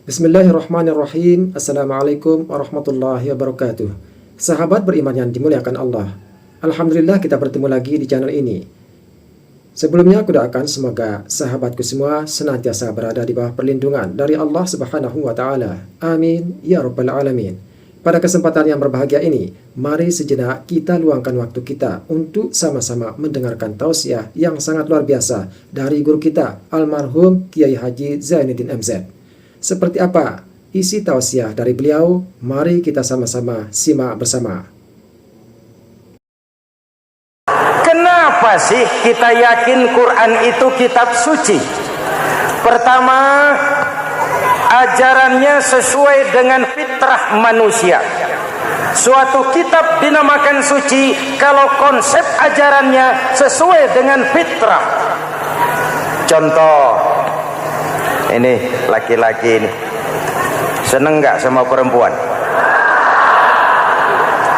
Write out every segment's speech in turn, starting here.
Bismillahirrahmanirrahim. Assalamualaikum warahmatullahi wabarakatuh. Sahabat beriman yang dimuliakan Allah, alhamdulillah kita bertemu lagi di channel ini. Sebelumnya aku doakan semoga sahabatku semua senantiasa berada di bawah perlindungan dari Allah Subhanahu wa taala. Amin ya rabbal alamin. Pada kesempatan yang berbahagia ini, mari sejenak kita luangkan waktu kita untuk sama-sama mendengarkan tausiah yang sangat luar biasa dari guru kita, almarhum Kiai Haji Zainuddin MZ. Seperti apa isi tausiah dari beliau? Mari kita sama-sama simak bersama. Kenapa sih kita yakin Quran itu kitab suci? Pertama, ajarannya sesuai dengan fitrah manusia. Suatu kitab dinamakan suci kalau konsep ajarannya sesuai dengan fitrah. Contoh, ini laki-laki ini seneng nggak sama perempuan?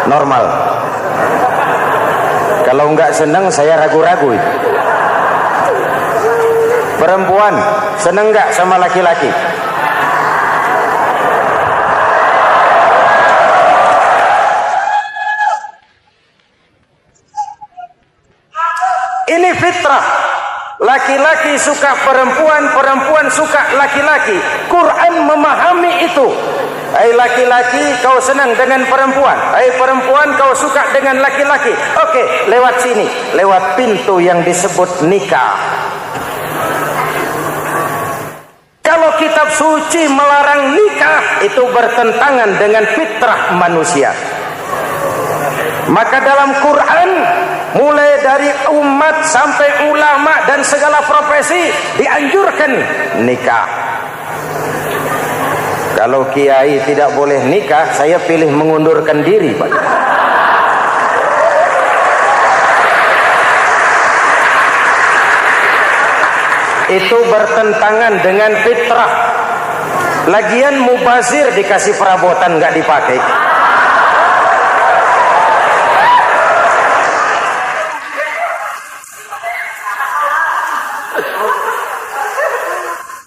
Normal. Kalau nggak seneng saya ragu-ragu. Perempuan seneng nggak sama laki-laki? Ini fitrah. Laki-laki suka perempuan, perempuan suka laki-laki. Quran memahami itu. Hai laki-laki, kau senang dengan perempuan. Hai perempuan, kau suka dengan laki-laki. Oke, lewat sini, lewat pintu yang disebut nikah. Kalau kitab suci melarang nikah, itu bertentangan dengan fitrah manusia. Maka dalam Quran, mulai dari umat sampai ulama dan segala profesi dianjurkan nikah. Kalau kiai tidak boleh nikah, saya pilih mengundurkan diri, Pak. Itu bertentangan dengan fitrah. Lagian mubazir dikasih perabotan nggak dipakai.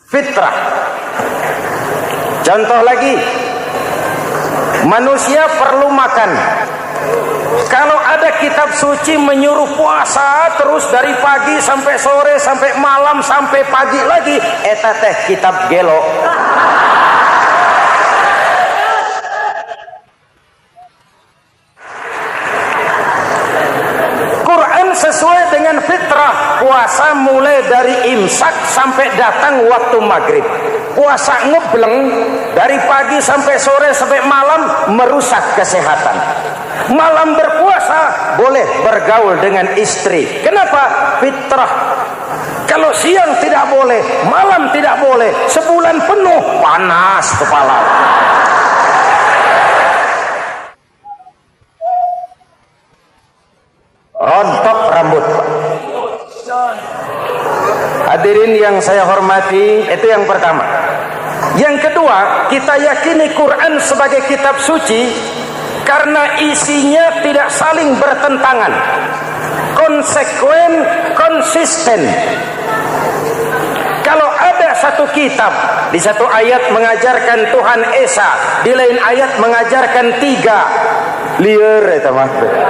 Fitrah. Contoh lagi, manusia perlu makan. Kalau ada kitab suci menyuruh puasa terus dari pagi sampai sore sampai malam sampai pagi lagi, eta teh kitab gelo. Sesuai dengan fitrah, puasa mulai dari imsak sampai datang waktu maghrib. Puasa ngebleng dari pagi sampai sore sampai malam merusak kesehatan. Malam berpuasa boleh bergaul dengan istri. Kenapa? Fitrah. Kalau siang tidak boleh, malam tidak boleh, sebulan penuh panas kepala. Rontok rambut. Hadirin yang saya hormati, itu yang pertama. Yang kedua, kita yakini Quran sebagai kitab suci karena isinya tidak saling bertentangan, konsekuen, konsisten. Kalau ada satu kitab, di satu ayat mengajarkan Tuhan Esa, di lain ayat mengajarkan tiga, liar itu maksudnya.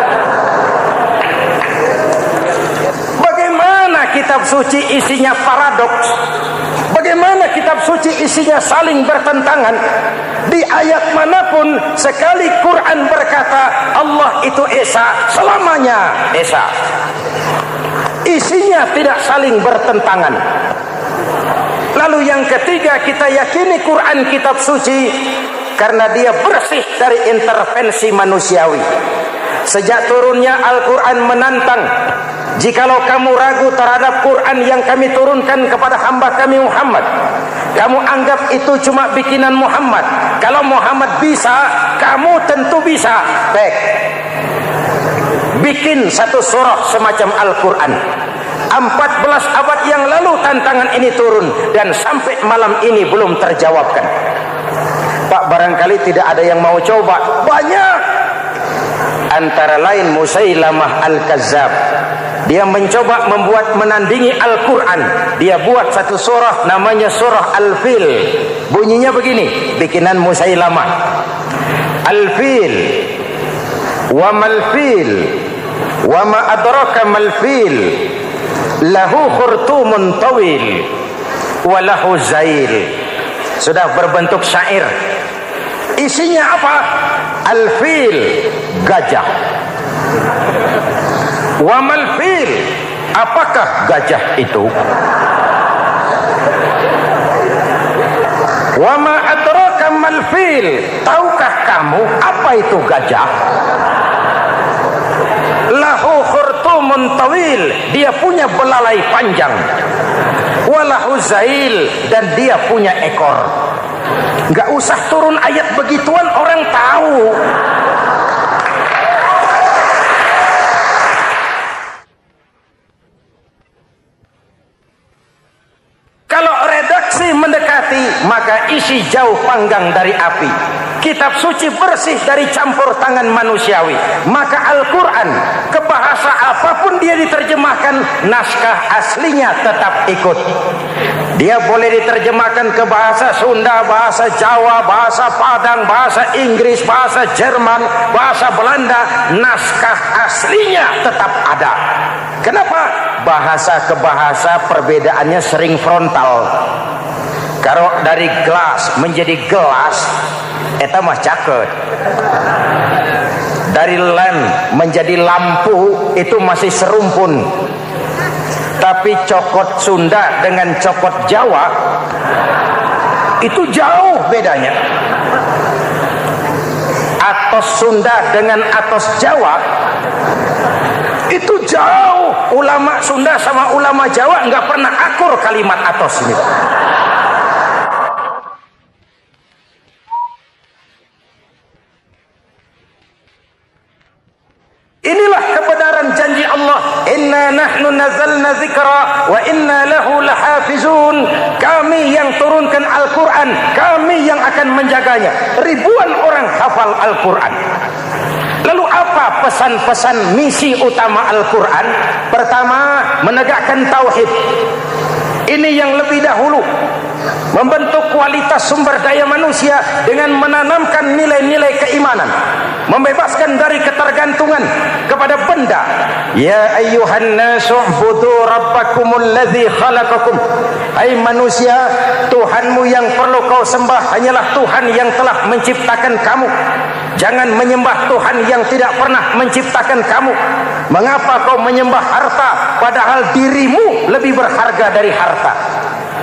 Kitab suci isinya paradoks. Bagaimana kitab suci isinya saling bertentangan? Di ayat manapun sekali Quran berkata Allah itu Esa, selamanya Esa. Isinya tidak saling bertentangan. Lalu yang ketiga, kita yakini Quran kitab suci karena dia bersih dari intervensi manusiawi. Sejak turunnya Al-Quran menantang, jikalau kamu ragu terhadap Quran yang kami turunkan kepada hamba kami Muhammad, kamu anggap itu cuma bikinan Muhammad. Kalau Muhammad bisa, kamu tentu bisa. Baik, bikin satu surah semacam Al-Quran. 14 abad yang lalu tantangan ini turun dan sampai malam ini belum terjawabkan. Pak, barangkali tidak ada yang mau coba. Banyak. Antara lain Musailamah Al-Kazzab. Dia mencoba membuat menandingi Al-Quran. Dia buat satu surah namanya surah Al-Fil. Bunyinya begini, bikinan Musailamah. Al-fil wa mal-fil wa ma adraka mal-fil lahu khurtumun tawil wa lahu zail. Sudah berbentuk syair. Isinya apa? Al-fil, gajah. Wa mal-fil, apakah gajah itu? Wa ma adraka mal-fil, tahukah kamu apa itu gajah? Lahu khurtumun tawil, dia punya belalai panjang. Walahu zail, dan dia punya ekor. Enggak usah turun ayat begituan, orang tahu. Kalau redaksi mendekati, maka isi jauh panggang dari api. Kitab suci bersih dari campur tangan manusiawi. Maka Al-Quran, ke bahasa apapun dia diterjemahkan, naskah aslinya tetap ikut. Dia boleh diterjemahkan ke bahasa Sunda, bahasa Jawa, bahasa Padang, bahasa Inggris, bahasa Jerman, bahasa Belanda, naskah aslinya tetap ada. Kenapa? Bahasa ke bahasa perbedaannya sering frontal. Kalau dari gelas menjadi gelas, eta mah caket. Dari lamp menjadi lampu, itu masih serumpun. Tapi cokot Sunda dengan cokot Jawa itu jauh bedanya. Atos Sunda dengan atos Jawa itu jauh. Ulama Sunda sama ulama Jawa nggak pernah akur kalimat atos ini. Inilah kebenaran janji Allah. Inna nahnu nazzalna dzikra wa inna lahu lahafizun. Kami yang turunkan Al-Quran, kami yang akan menjaganya. Ribuan orang hafal Al-Quran. Lalu apa pesan-pesan misi utama Al-Quran? Pertama, menegakkan tauhid. Ini yang lebih dahulu. Membentuk kualitas sumber daya manusia dengan menanamkan nilai-nilai keimanan, membebaskan dari ketergantungan kepada benda. Ya ayyuhan nasu ubudu rabbakumul ladzi khalaqakum. Hai manusia, Tuhanmu yang perlu kau sembah hanyalah Tuhan yang telah menciptakan kamu. Jangan menyembah Tuhan yang tidak pernah menciptakan kamu. Mengapa kau menyembah harta padahal dirimu lebih berharga dari harta?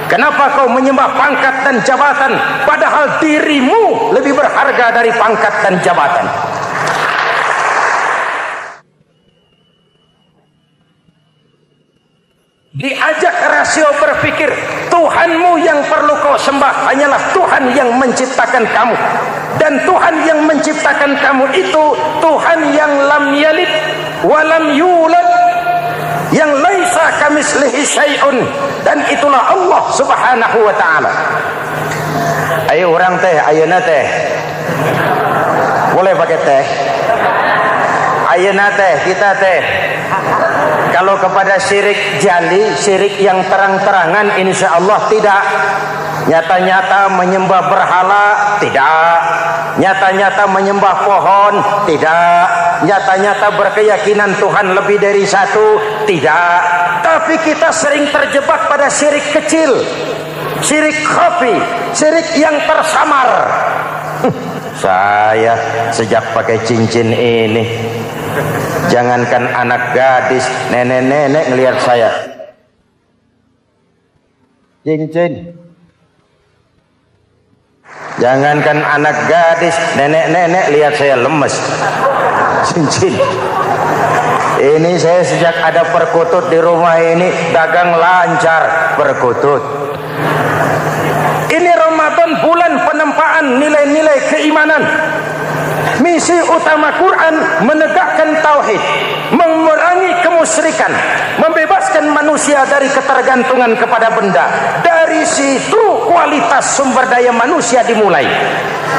Kenapa kau menyembah pangkat dan jabatan padahal dirimu lebih berharga dari pangkat dan jabatan? Diajak rasio berpikir, Tuhanmu yang perlu kau sembah hanyalah Tuhan yang menciptakan kamu. Dan Tuhan yang menciptakan kamu itu Tuhan yang lam yalid walam yulad, yang laisa kamislihi syai'un, dan itulah Allah Subhanahu wa taala. Ayo orang teh, ayeuna teh. Boleh pakai teh. Ayeuna teh, kita teh. Kalau kepada syirik jali, syirik yang terang-terangan, insya Allah tidak. Nyata-nyata menyembah berhala, tidak. Nyata-nyata menyembah pohon, tidak. Nyata-nyata berkeyakinan Tuhan lebih dari satu, tidak. Tapi kita sering terjebak pada syirik kecil, syirik khafi, syirik yang tersamar. Saya sejak pakai cincin ini, jangankan anak gadis, nenek-nenek ngelihat saya cincin. Jangankan anak gadis, nenek-nenek lihat saya lemes. Cincin. Ini saya sejak ada perkutut di rumah ini dagang lancar perkutut. Ini Ramadan, bulan penempaan nilai-nilai keimanan. Misi utama Quran menegakkan tauhid, mengurangi kemusyrikan, membebaskan manusia dari ketergantungan kepada benda. Dari situ kualitas sumber daya manusia dimulai.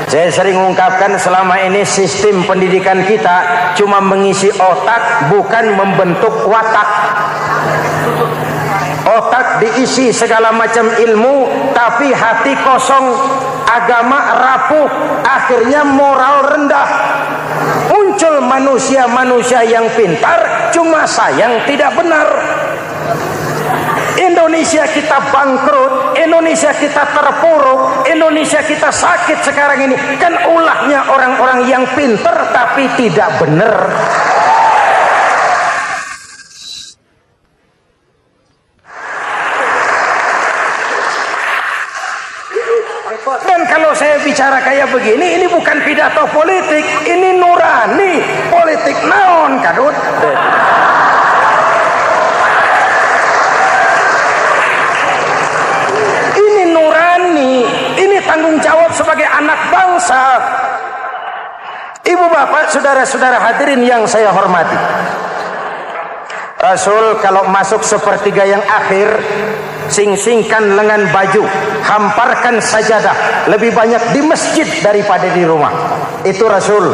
Saya sering mengungkapkan selama ini sistem pendidikan kita cuma mengisi otak, bukan membentuk watak. Otak diisi segala macam ilmu, tapi hati kosong. agama rapuh, akhirnya moral rendah. Muncul manusia-manusia yang pintar, cuma sayang tidak benar. Indonesia kita bangkrut, Indonesia kita terpuruk, Indonesia kita sakit sekarang ini, kan ulahnya orang-orang yang pintar tapi tidak benar. Dan kalau saya bicara kayak begini, ini bukan pidato politik, ini nurani politik naon kadut. Ini nurani, ini tanggung jawab sebagai anak bangsa. Ibu bapak, saudara-saudara hadirin yang saya hormati, Rasul kalau masuk sepertiga yang akhir, sing-singkan lengan baju, hamparkan sajadah, lebih banyak di masjid daripada di rumah. Itu Rasul.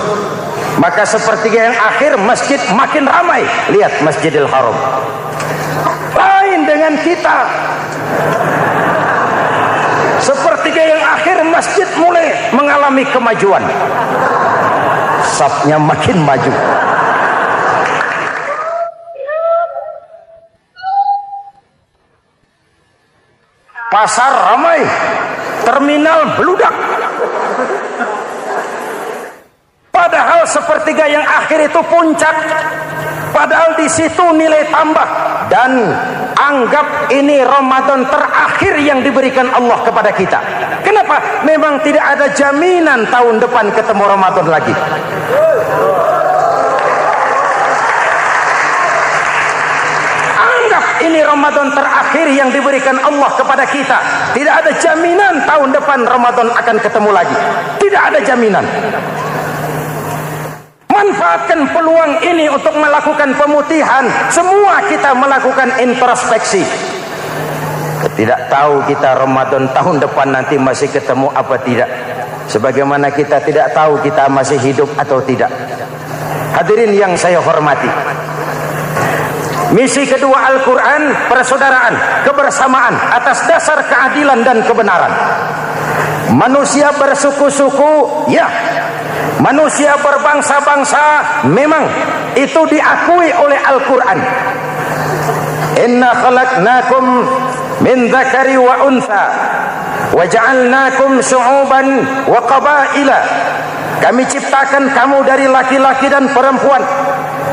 Maka sepertiga yang akhir masjid makin ramai. Lihat Masjidil Haram. Lain dengan kita. Sepertiga yang akhir masjid mulai mengalami kemajuan. Safnya makin maju. Pasar ramai, terminal beludak. Padahal sepertiga yang akhir itu puncak. Padahal di situ nilai tambah. Dan anggap ini Ramadan terakhir yang diberikan Allah kepada kita. Kenapa? Memang tidak ada jaminan tahun depan ketemu Ramadan lagi. Ini Ramadan terakhir yang diberikan Allah kepada kita. Tidak ada jaminan tahun depan Ramadan akan ketemu lagi. Tidak ada jaminan. Manfaatkan peluang ini untuk melakukan pemutihan. Semua kita melakukan introspeksi. Tidak tahu kita Ramadan tahun depan nanti masih ketemu apa tidak. Sebagaimana kita tidak tahu kita masih hidup atau tidak. Hadirin yang saya hormati, misi kedua Al-Quran, persaudaraan, kebersamaan atas dasar keadilan dan kebenaran. Manusia bersuku-suku, ya. Manusia berbangsa-bangsa, memang itu diakui oleh Al-Quran. Inna khalaqnakum min dzakari wa untha wa ja'alnakum syu'uban wa qabaila. Kami ciptakan kamu dari laki-laki dan perempuan.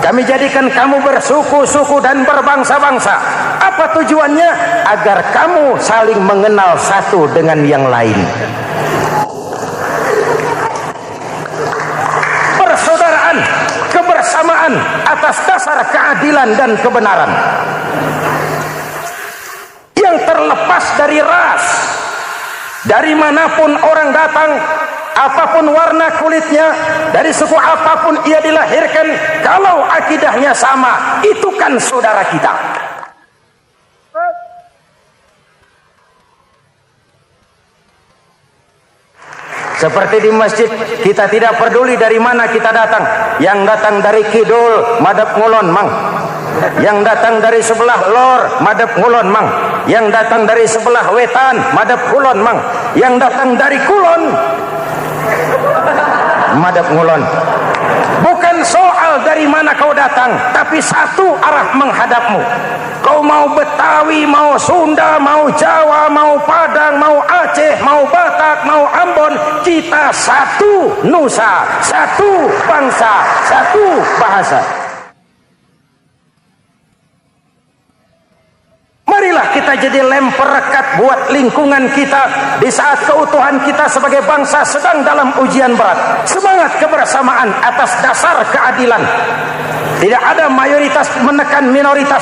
Kami jadikan kamu bersuku-suku dan berbangsa-bangsa. Apa tujuannya? Agar kamu saling mengenal satu dengan yang lain. Persaudaraan, kebersamaan atas dasar keadilan dan kebenaran. Yang terlepas dari ras. Dari manapun orang datang, apapun warna kulitnya, dari suku apapun ia dilahirkan, kalau akidahnya sama, itu kan saudara kita. Seperti di masjid, kita tidak peduli dari mana kita datang. Yang datang dari kidul, madep ngulon mang. Yang datang dari sebelah lor, madep ngulon mang. Yang datang dari sebelah wetan, madep kulon mang. Yang datang dari kulon, madep ngulon. Bukan soal dari mana kau datang, tapi satu arah menghadapmu. Kau mau Betawi, mau Sunda, mau Jawa, mau Padang, mau Aceh, mau Batak, mau Ambon, kita satu nusa, satu bangsa, satu bahasa. Marilah kita jadi lem perekat buat lingkungan kita di saat keutuhan kita sebagai bangsa sedang dalam ujian berat. Semangat kebersamaan atas dasar keadilan. Tidak ada mayoritas menekan minoritas.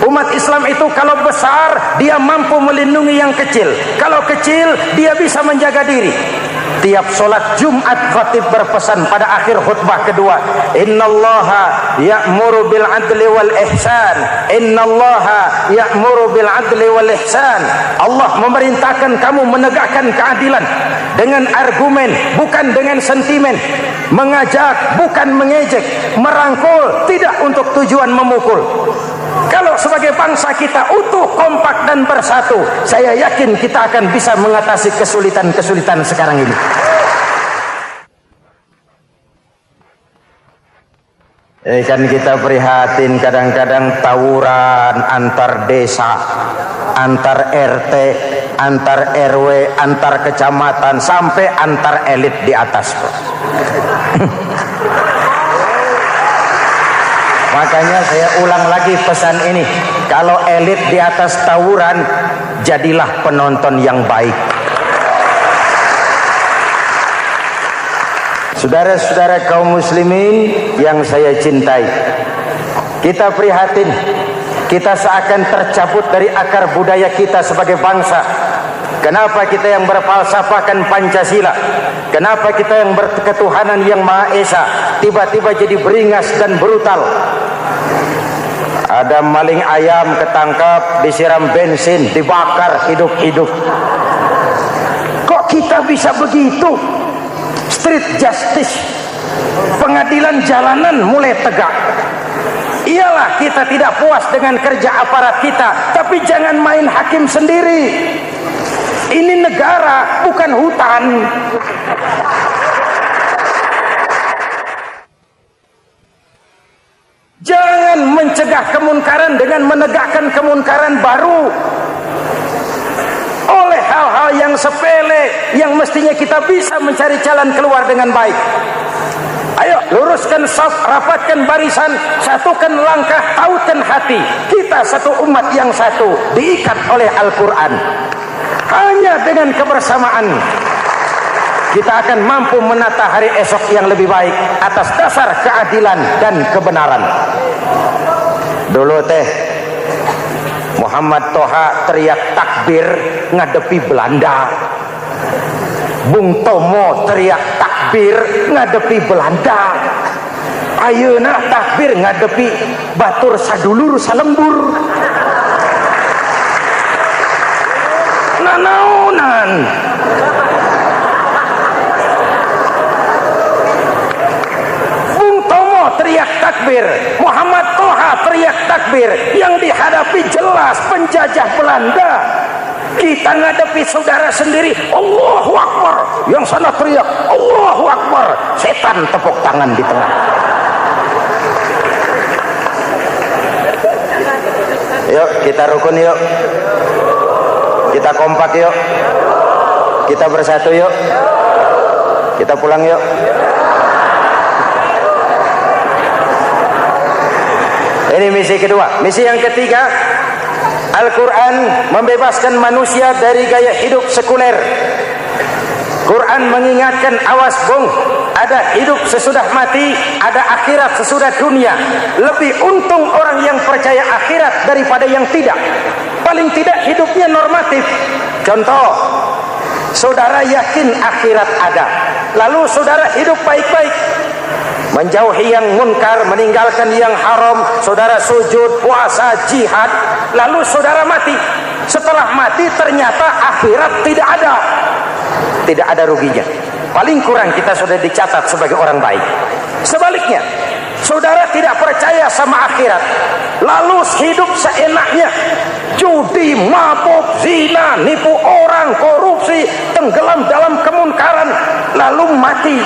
Umat Islam itu kalau besar, dia mampu melindungi yang kecil. Kalau kecil, dia bisa menjaga diri. Tiap sholat Jumat khatib berpesan pada akhir khutbah kedua, innallaha ya'muru bil adli wal ihsan. Innallaha ya'muru bil adli wal ihsan. Allah memerintahkan kamu menegakkan keadilan dengan argumen, bukan dengan sentimen. Mengajak, bukan mengejek. Merangkul, tidak untuk tujuan memukul. Kalau sebagai bangsa kita utuh, kompak dan bersatu, saya yakin kita akan bisa mengatasi kesulitan-kesulitan sekarang ini. Kan kita prihatin kadang-kadang tawuran antar desa, antar RT, antar RW, antar kecamatan, sampai antar elit di atas. Makanya saya ulang lagi pesan ini, kalau elit di atas tawuran, jadilah penonton yang baik. Saudara-saudara kaum muslimin yang saya cintai, kita prihatin, kita seakan tercabut dari akar budaya kita sebagai bangsa. Kenapa kita yang berfalsafahkan Pancasila, kenapa kita yang berketuhanan yang Maha Esa tiba-tiba jadi beringas dan brutal? Ada maling ayam ketangkap, disiram bensin, dibakar hidup-hidup. Kok kita bisa begitu? Street justice, pengadilan jalanan mulai tegak. Iyalah kita tidak puas dengan kerja aparat kita, tapi jangan main hakim sendiri. Ini negara, bukan hutan. Jangan mencegah kemunkaran dengan menegakkan kemunkaran baru. Oleh hal-hal yang sepele yang mestinya kita bisa mencari jalan keluar dengan baik. Ayo luruskan saf, rapatkan barisan, satukan langkah, tautkan hati. Kita satu umat yang satu, diikat oleh Al-Quran. Hanya dengan kebersamaan kita akan mampu menata hari esok yang lebih baik atas dasar keadilan dan kebenaran. Dulu Muhammad Toha teriak takbir ngadepi Belanda. Bung Tomo teriak takbir ngadepi Belanda. Ayeuna takbir ngadepi batur sadulur salembur. Nanaunan. Bung Tomo teriak takbir, Muhammad Toha teriak takbir, yang dihadapi jelas penjajah Belanda. Kita ngadepi saudara sendiri, Allahu Akbar, yang sana teriak Allahu Akbar, setan tepuk tangan di tengah. Yuk kita rukun yuk, kita kompak yuk, kita bersatu yuk, kita pulang yuk. Ini misi kedua. Misi yang ketiga, Al-Quran membebaskan manusia dari gaya hidup sekuler. Quran mengingatkan, awas bung, ada hidup sesudah mati, ada akhirat sesudah dunia. Lebih untung orang yang percaya akhirat daripada yang tidak. Paling tidak hidupnya normatif. Contoh, saudara yakin akhirat ada, lalu saudara hidup baik-baik, menjauhi yang munkar, meninggalkan yang haram, saudara sujud, puasa, jihad, lalu saudara mati. Setelah mati ternyata akhirat tidak ada. Tidak ada ruginya. Paling kurang kita sudah dicatat sebagai orang baik. Sebaliknya, saudara tidak percaya sama akhirat, lalu hidup seenaknya, judi, mabuk, zina, nipu orang, korupsi, tenggelam dalam kemunkaran, lalu mati.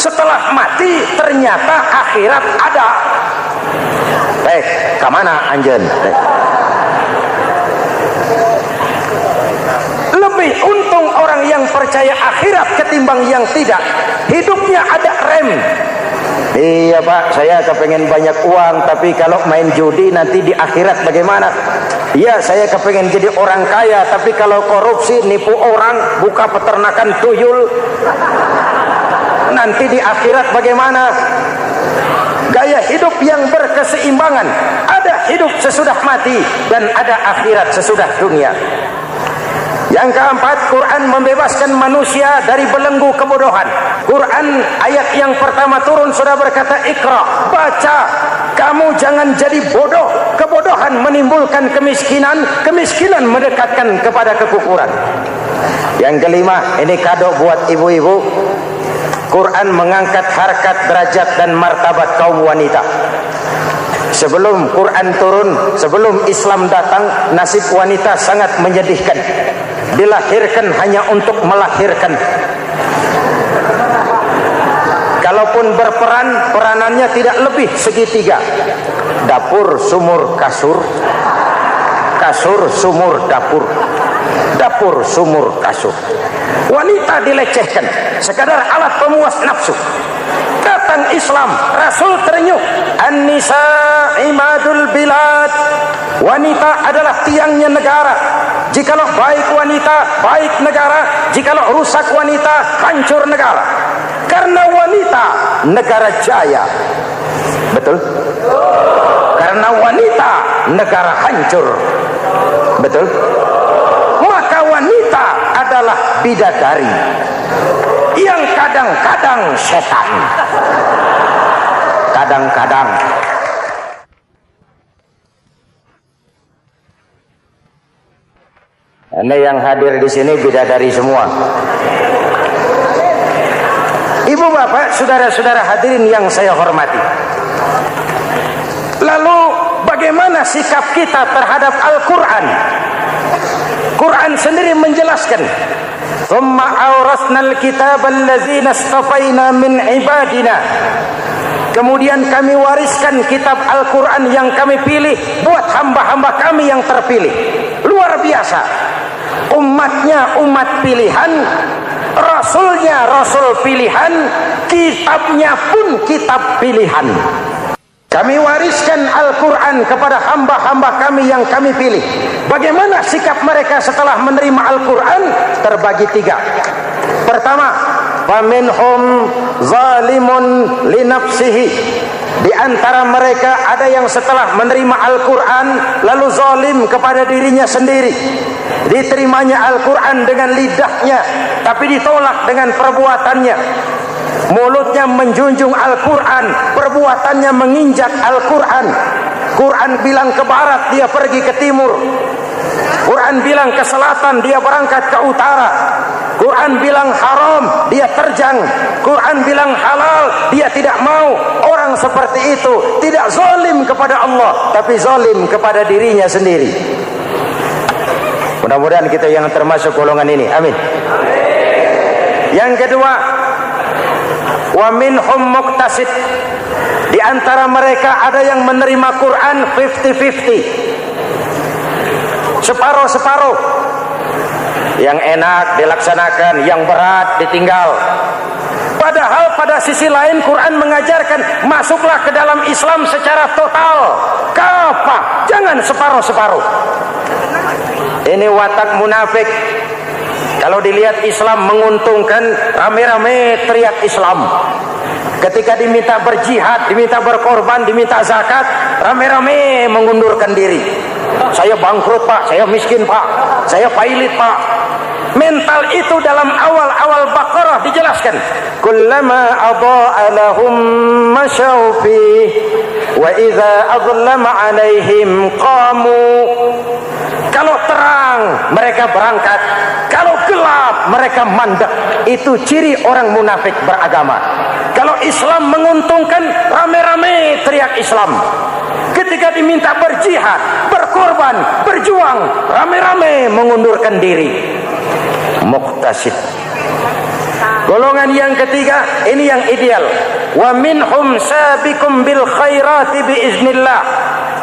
Setelah mati ternyata akhirat ada. Kemana anjen? Lebih untung orang yang percaya akhirat ketimbang yang tidak. Hidupnya ada rem. Iya pak, saya kepengen banyak uang, tapi kalau main judi nanti di akhirat bagaimana? Iya, saya kepengen jadi orang kaya, tapi kalau korupsi, nipu orang, buka peternakan tuyul, nanti di akhirat bagaimana? Gaya hidup yang berkeseimbangan. Ada hidup sesudah mati dan ada akhirat sesudah dunia. Yang keempat, Quran membebaskan manusia dari belenggu kebodohan. Quran ayat yang pertama turun sudah berkata, Iqra, baca, kamu jangan jadi bodoh. Kebodohan menimbulkan kemiskinan, kemiskinan mendekatkan kepada kekufuran. Yang kelima, ini kado buat ibu-ibu, Quran mengangkat harkat, derajat dan martabat kaum wanita. Sebelum Quran turun, sebelum Islam datang, nasib wanita sangat menyedihkan. Dilahirkan hanya untuk melahirkan. Kalaupun berperan, peranannya tidak lebih segitiga. Dapur, sumur, kasur. Kasur, sumur, dapur. Dapur, sumur, kasur. Wanita dilecehkan, sekadar alat pemuas nafsu. Datang Islam, Rasul terenyuh. An-nisa imadul bilad. Wanita adalah tiangnya negara. Jikalau baik wanita, baik negara. Jikalau rusak wanita, hancur negara. Karena wanita, negara jaya. Betul? Karena wanita, negara hancur. Betul? Maka wanita adalah bidadari yang kadang-kadang setan. Kadang-kadang. Ini yang hadir di sini bidadari semua. Ibu bapak, saudara-saudara hadirin yang saya hormati. Lalu bagaimana sikap kita terhadap Al-Quran? Quran sendiri menjelaskan, "Tsumma awrasnal kitaba allazina istafaina min ibadina." Kemudian kami wariskan kitab Al-Quran yang kami pilih buat hamba-hamba kami yang terpilih. Luar biasa. Umatnya umat pilihan, Rasulnya Rasul pilihan, kitabnya pun kitab pilihan. Kami wariskan Al-Quran kepada hamba-hamba kami yang kami pilih. Bagaimana sikap mereka setelah menerima Al-Quran? Terbagi tiga. Pertama, faminhum zalimun linafsihi. Di antara mereka ada yang setelah menerima Al-Quran lalu zalim kepada dirinya sendiri. Diterimanya Al-Quran dengan lidahnya, tapi ditolak dengan perbuatannya. Mulutnya menjunjung Al-Quran, perbuatannya menginjak Al-Quran. Quran bilang ke barat, dia pergi ke timur. Quran bilang ke selatan, dia berangkat ke utara. Quran bilang haram, dia terjang. Quran bilang halal, dia tidak mau. Orang seperti itu tidak zalim kepada Allah, tapi zalim kepada dirinya sendiri. Mudah-mudahan kita yang termasuk golongan ini. Amin. Yang kedua, wa minhum muqtasid. Di antara mereka ada yang menerima Quran 50-50. Separuh-separuh. Yang enak dilaksanakan, yang berat ditinggal. Padahal pada sisi lain Quran mengajarkan masuklah ke dalam Islam secara total. Kafah, jangan separuh-separuh. Ini watak munafik. Kalau dilihat Islam menguntungkan, rame-rame teriak Islam. Ketika diminta berjihad, diminta berkorban, diminta zakat, rame-rame mengundurkan diri. Saya bangkrut pak, saya miskin pak, saya pailit pak. Mental itu dalam awal-awal Baqarah dijelaskan. Kullama adha'a lahum masyaw fihi wa idza adlama 'alaihim qamu. Kalau terang mereka berangkat, kalau gelap mereka mandek. Itu ciri orang munafik beragama. Kalau Islam menguntungkan, rame-rame teriak Islam. Ketika diminta berjihad, berkorban, berjuang, rame-rame mengundurkan diri. Muqtasid. Golongan yang ketiga, ini yang ideal. Wa minhum sabiqum bil khairati biiznillah.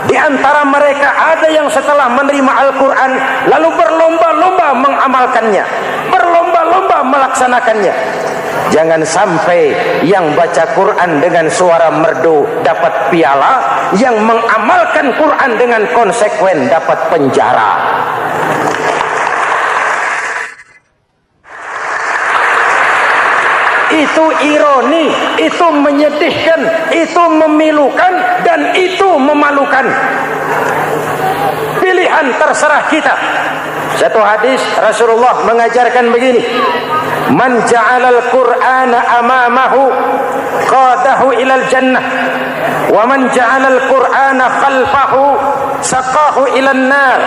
Di antara mereka ada yang setelah menerima Al-Quran lalu berlomba-lomba mengamalkannya, berlomba-lomba melaksanakannya. Jangan sampai yang baca Quran dengan suara merdu dapat piala, yang mengamalkan Quran dengan konsekuen dapat penjara. Itu ironi, itu menyedihkan, itu memilukan, dan itu memalukan. Pilihan terserah kita. Satu hadis Rasulullah mengajarkan begini: man ja'alal Qur'ana amamahu qadahu ilal jannah, wa man ja'alal Qur'ana khalfahu saqahu ilan nar.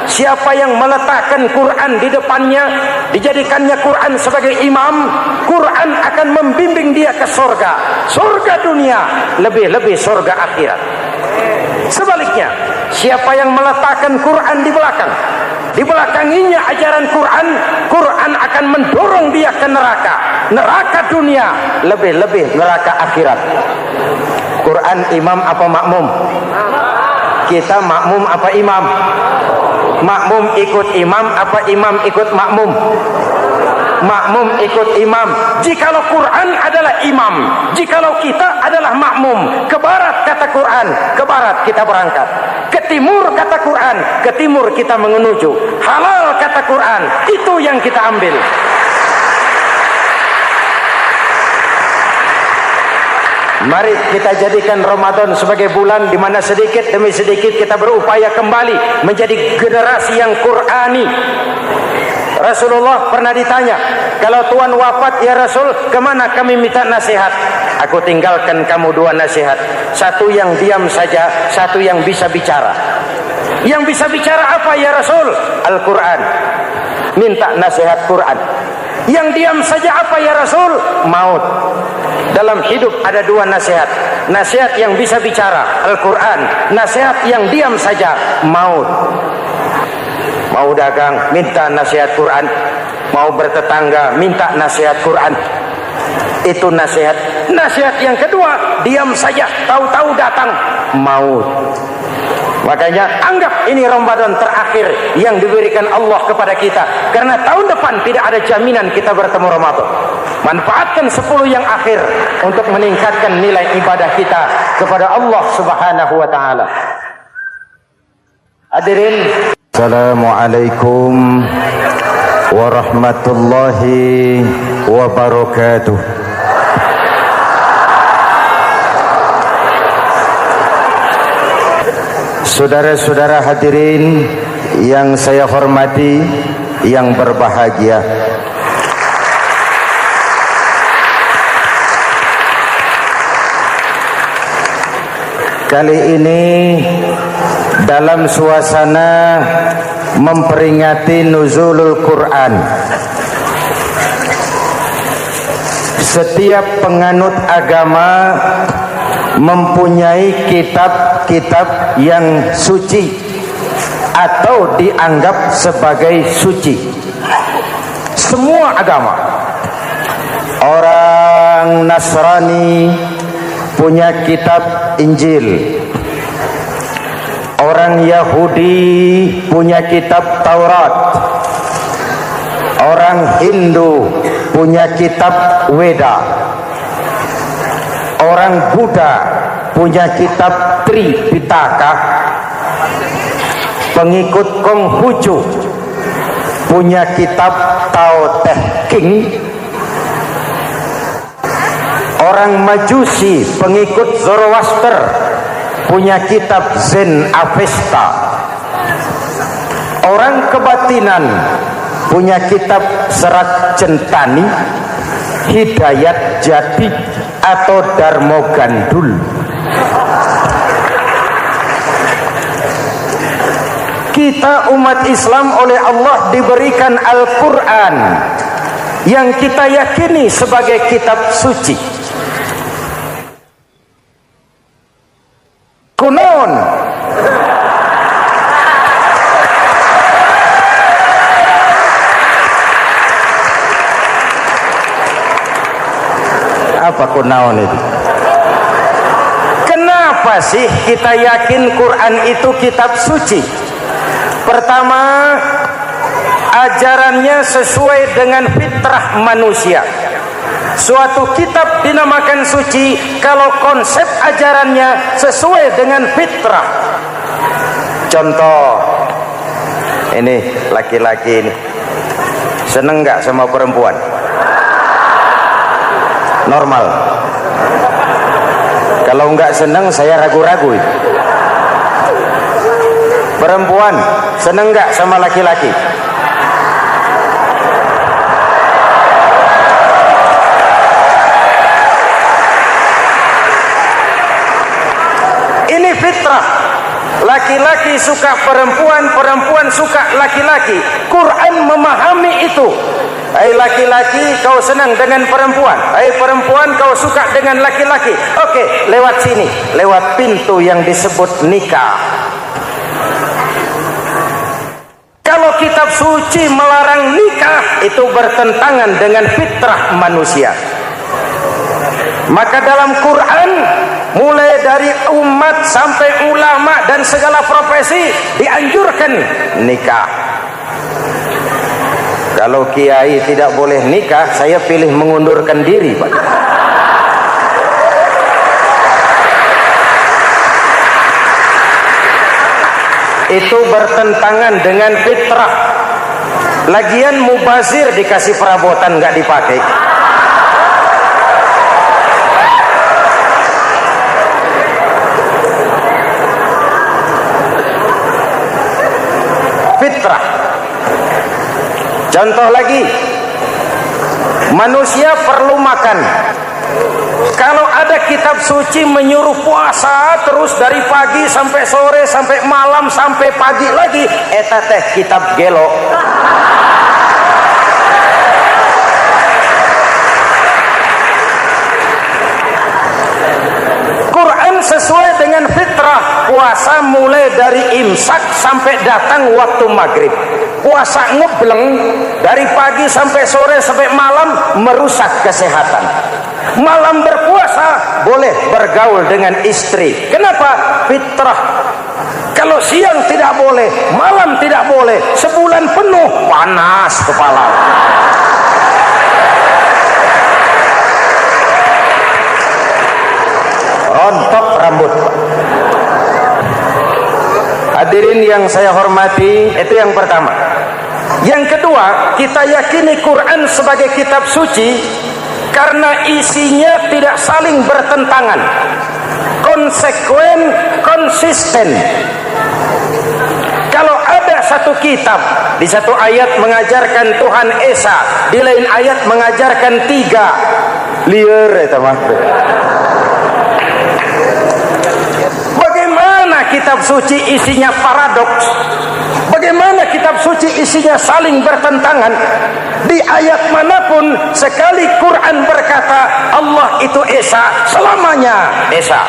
Siapa yang meletakkan Quran di depannya, dijadikannya Quran sebagai imam, Quran akan membimbing dia ke surga. Surga dunia, lebih-lebih surga akhirat. Sebaliknya, siapa yang meletakkan Quran di belakang, dibelakanginya ajaran Quran, Quran akan mendorong dia ke neraka dunia, lebih-lebih neraka akhirat. Quran imam apa makmum? Kita makmum apa imam? Makmum ikut imam apa imam ikut makmum? Makmum ikut imam. Jikalau Quran adalah imam, jikalau kita adalah makmum, ke barat kata Quran, ke barat kita berangkat. Ke timur kata Quran, ke timur kita menuju. Halal kata Quran, itu yang kita ambil. Mari kita jadikan Ramadan sebagai bulan di mana sedikit demi sedikit kita berupaya kembali menjadi generasi yang Qurani. Rasulullah pernah ditanya, kalau Tuhan wafat ya Rasul, kemana kami minta nasihat? Aku tinggalkan kamu dua nasihat, satu yang diam saja, satu yang bisa bicara. Yang bisa bicara apa ya Rasul? Al-Quran. Minta nasihat Quran. Yang diam saja apa ya Rasul? Maut. Dalam hidup ada dua nasihat. Nasihat yang bisa bicara, Al-Quran. Nasihat yang diam saja, maut. Mau dagang, minta nasihat Quran. Mau bertetangga, minta nasihat Quran. Itu nasihat. Nasihat yang kedua, diam saja, tahu-tahu datang maut. Makanya anggap ini Ramadan terakhir yang diberikan Allah kepada kita, karena tahun depan tidak ada jaminan kita bertemu Ramadan. Manfaatkan 10 yang akhir untuk meningkatkan nilai ibadah kita kepada Allah Subhanahu wa taala. Hadirin, Assalamualaikum warahmatullahi wabarakatuh. Saudara-saudara hadirin yang saya hormati, yang berbahagia, kali ini dalam suasana memperingati nuzulul Quran, setiap penganut agama mempunyai kitab-kitab yang suci atau dianggap sebagai suci. Semua agama. Orang Nasrani punya kitab Injil. Orang Yahudi punya kitab Taurat. Orang Hindu punya kitab Weda. Orang Buddha punya kitab Tripitaka. Pengikut Konghucu punya kitab Tao Te Ching. Orang Majusi pengikut Zoroaster punya kitab Zen Avesta. Orang kebatinan punya kitab Serat Centani, Hidayat Jati atau Darmo Gandul. Kita umat Islam oleh Allah diberikan Al-Quran yang kita yakini sebagai kitab suci. Kunon. Apa kunaon itu? Kenapa sih kita yakin Quran itu kitab suci? Pertama, ajarannya sesuai dengan fitrah manusia. Suatu kitab dinamakan suci kalau konsep ajarannya sesuai dengan fitrah. Contoh, ini laki-laki ini seneng nggak sama perempuan? Normal. Kalau nggak seneng, saya ragu-ragu. Perempuan seneng nggak sama laki-laki? Ini fitrah. Laki-laki suka perempuan, perempuan suka laki-laki. Quran memahami itu. Hai laki-laki, kau senang dengan perempuan. Hai perempuan, kau suka dengan laki-laki. Oke, lewat sini, lewat pintu yang disebut nikah. Kalau kitab suci melarang nikah, itu bertentangan dengan fitrah manusia. Maka dalam Quran, mulai dari umat sampai ulama dan segala profesi dianjurkan nikah. Kalau kiai tidak boleh nikah, saya pilih mengundurkan diri, Pak. Itu bertentangan dengan fitrah. Lagian mubazir dikasih perabotan nggak dipakai. Fitrah. Contoh lagi, manusia perlu makan. Kalau ada kitab suci menyuruh puasa terus dari pagi sampai sore sampai malam sampai pagi lagi, eta teh kitab gelo. Quran sesuai dengan fitrah, puasa mulai dari imsak sampai datang waktu maghrib. Puasa ngebleng dari pagi sampai sore sampai malam merusak kesehatan. Malam berpuasa boleh bergaul dengan istri. Kenapa? Fitrah. Kalau siang tidak boleh, malam tidak boleh, sebulan penuh panas kepala. Rontok rambut. Hadirin yang saya hormati, itu yang pertama. Yang kedua, kita yakini Quran sebagai kitab suci karena isinya tidak saling bertentangan, konsekuen, konsisten. Kalau ada satu kitab, di satu ayat mengajarkan Tuhan Esa, di lain ayat mengajarkan tiga, liar itu mah. Bagaimana kitab suci isinya paradoks? Bagaimana kitab suci isinya saling bertentangan? Di ayat manapun sekali Quran berkata Allah itu Esa, selamanya Esa.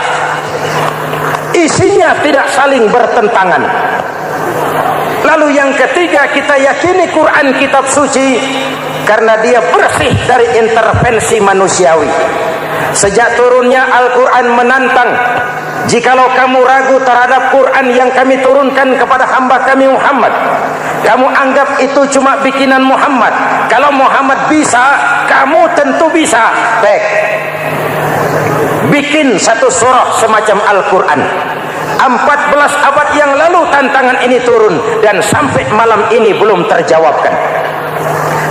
Isinya tidak saling bertentangan. Lalu yang ketiga, kita yakini Quran kitab suci karena dia bersih dari intervensi manusiawi. Sejak turunnya Al-Quran menantang, jikalau kamu ragu terhadap Quran yang kami turunkan kepada hamba kami Muhammad, kamu anggap itu cuma bikinan Muhammad. Kalau Muhammad bisa, kamu tentu bisa. Baik, bikin satu surah semacam Al-Quran. 14 abad yang lalu tantangan ini turun dan sampai malam ini belum terjawabkan.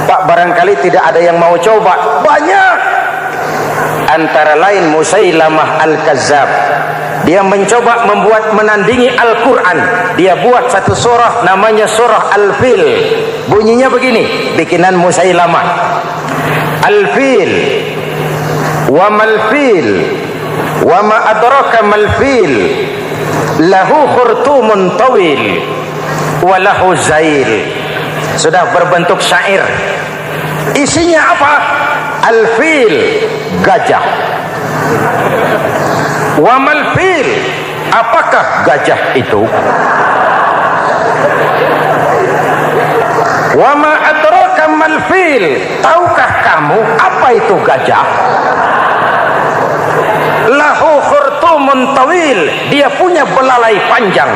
Pak, barangkali tidak ada yang mau coba. Banyak. Antara lain Musailamah Al-Kazzab, dia mencoba membuat menandingi Al-Quran. Dia buat satu surah namanya surah Al-Fil. Bunyinya begini, bikinan Musailamah. Al-Fil, wa mal-fil, wa ma adraka mal-fil, lahu khurtumun tawil, wa lahu zail. Sudah berbentuk syair. Isinya apa? Al-Fil, gajah. Wa mal-fil, apakah gajah itu? Wa ma adraka mal-fil, tahukah kamu apa itu gajah? Lahu khurtumun tawil, dia punya belalai panjang.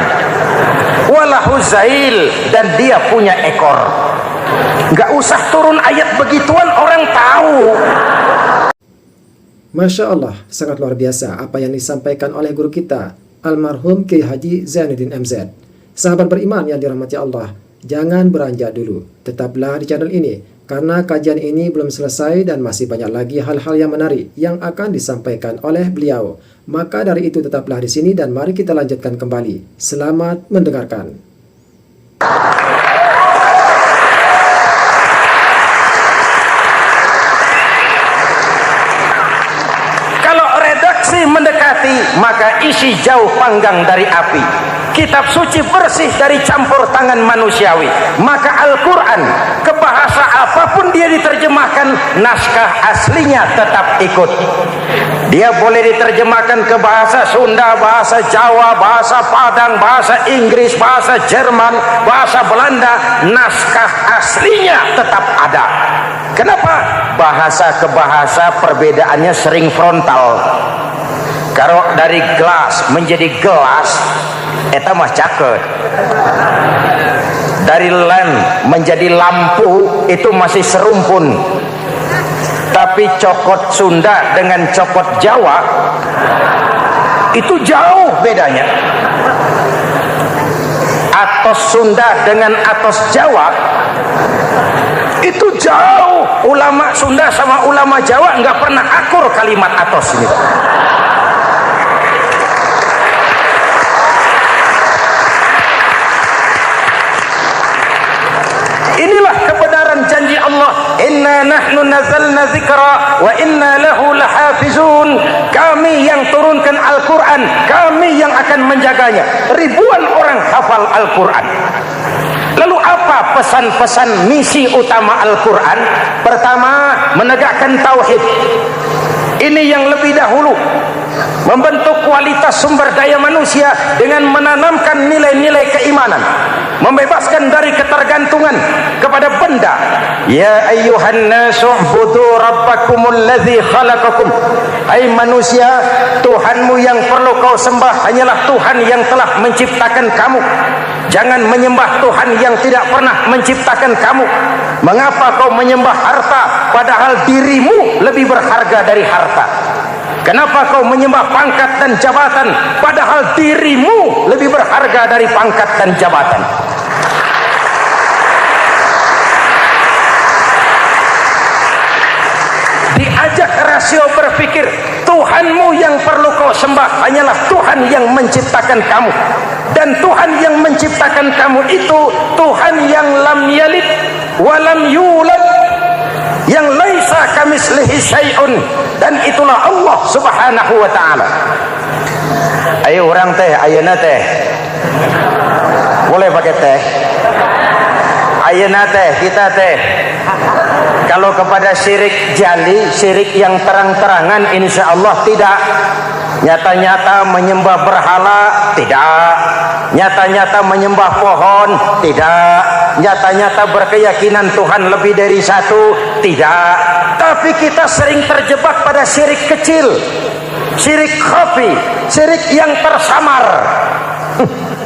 Wa lahu zail, dan dia punya ekor. Gak usah turun ayat begituan, orang tahu. Masya Allah, sangat luar biasa apa yang disampaikan oleh guru kita, almarhum Kiai Haji Zainuddin MZ. Sahabat beriman yang dirahmati Allah, jangan beranjak dulu. Tetaplah di channel ini, karena kajian ini belum selesai dan masih banyak lagi hal-hal yang menarik yang akan disampaikan oleh beliau. Maka dari itu tetaplah di sini dan mari kita lanjutkan kembali. Selamat mendengarkan. Kalau redaksi mendekati, maka isi jauh panggang dari api. kitab suci bersih dari campur tangan manusiawi. Maka Al-Quran ke bahasa apapun dia diterjemahkan, naskah aslinya tetap ikut. Dia boleh diterjemahkan ke bahasa Sunda, bahasa Jawa, bahasa Padang, bahasa Inggris, bahasa Jerman, bahasa Belanda, naskah aslinya tetap ada. Kenapa? Bahasa ke bahasa perbedaannya sering frontal. Kalau dari gelas menjadi gelas, eta mah caket. Dari lamp menjadi lampu, itu masih serumpun. Tapi cokot Sunda dengan cokot Jawa, itu jauh bedanya. Atos Sunda dengan atos Jawa, itu jauh. Ulama Sunda sama ulama Jawa nggak pernah akur kalimat atos ini. Inilah kebenaran janji Allah, inna nahnu nazzalna dzikra wa inna lahu lahafizun. Kami yang turunkan Al-Quran, kami yang akan menjaganya. Ribuan orang hafal Al-Quran. Lalu apa pesan-pesan misi utama Al-Quran? Pertama, menegakkan tauhid. Ini yang lebih dahulu, membentuk kualitas sumber daya manusia dengan menanamkan nilai-nilai keimanan, membebaskan dari ketergantungan kepada benda. Ya ayyuhan nasu ubudu rabbakumul ladzi khalaqakum. Hai manusia, Tuhanmu yang perlu kau sembah hanyalah Tuhan yang telah menciptakan kamu. Jangan menyembah Tuhan yang tidak pernah menciptakan kamu. Mengapa kau menyembah harta padahal dirimu lebih berharga dari harta? Kenapa kau menyembah pangkat dan jabatan padahal dirimu lebih berharga dari pangkat dan jabatan? Diajak rasio berpikir, Tuhanmu yang perlu kau sembah hanyalah Tuhan yang menciptakan kamu. Dan Tuhan yang menciptakan kamu itu Tuhan yang lam yalid walam yulad, yang laisa kamislihi syai'un, dan itulah Allah Subhanahu wa ta'ala. Ayo orang teh, ayeuna teh boleh pakai teh. Ayeuna teh, kita teh kalau kepada syirik jali, syirik yang terang-terangan, insya Allah tidak. Nyata-nyata menyembah berhala, tidak. Nyata-nyata menyembah pohon, tidak. Nyata-nyata berkeyakinan Tuhan lebih dari satu, tidak. Tapi kita sering terjebak pada syirik kecil, syirik khafi, syirik yang tersamar.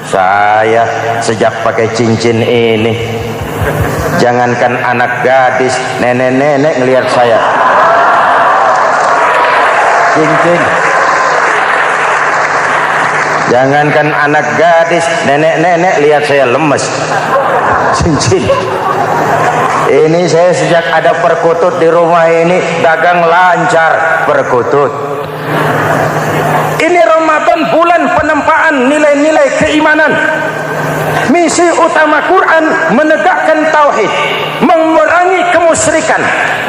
Saya sejak pakai cincin ini, jangankan anak gadis, nenek-nenek ngelihat saya cincin. Jangankan anak gadis, nenek-nenek lihat saya lemes cincin. Ini saya sejak ada perkutut di rumah ini dagang lancar perkutut. Ini Ramadan, bulan penempaan nilai-nilai keimanan. Misi utama Quran menegakkan tauhid, mengurangi kemusyrikan,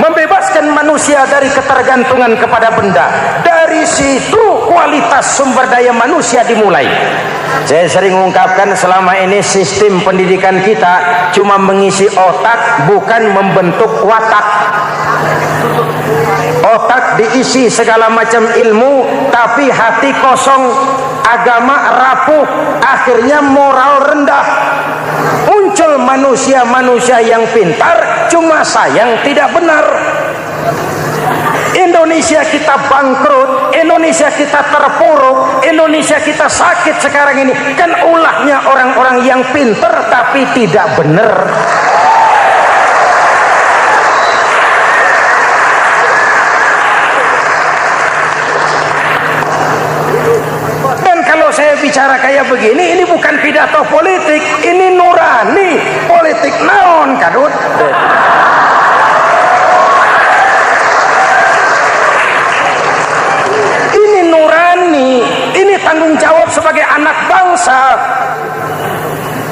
membebaskan manusia dari ketergantungan kepada benda. Dari situ kualitas sumber daya manusia dimulai. Saya sering mengungkapkan selama ini sistem pendidikan kita cuma mengisi otak, bukan membentuk watak. Otak diisi segala macam ilmu, tapi hati kosong, agama rapuh, akhirnya moral rendah. Muncul manusia-manusia yang pintar, cuma sayang tidak benar. Indonesia kita bangkrut, Indonesia kita terpuruk, Indonesia kita sakit sekarang ini, kan ulahnya orang-orang yang pintar tapi tidak benar. Saya bicara kayak begini, ini bukan pidato politik, ini nurani. Politik naon kadut. Ini nurani, ini tanggung jawab sebagai anak bangsa.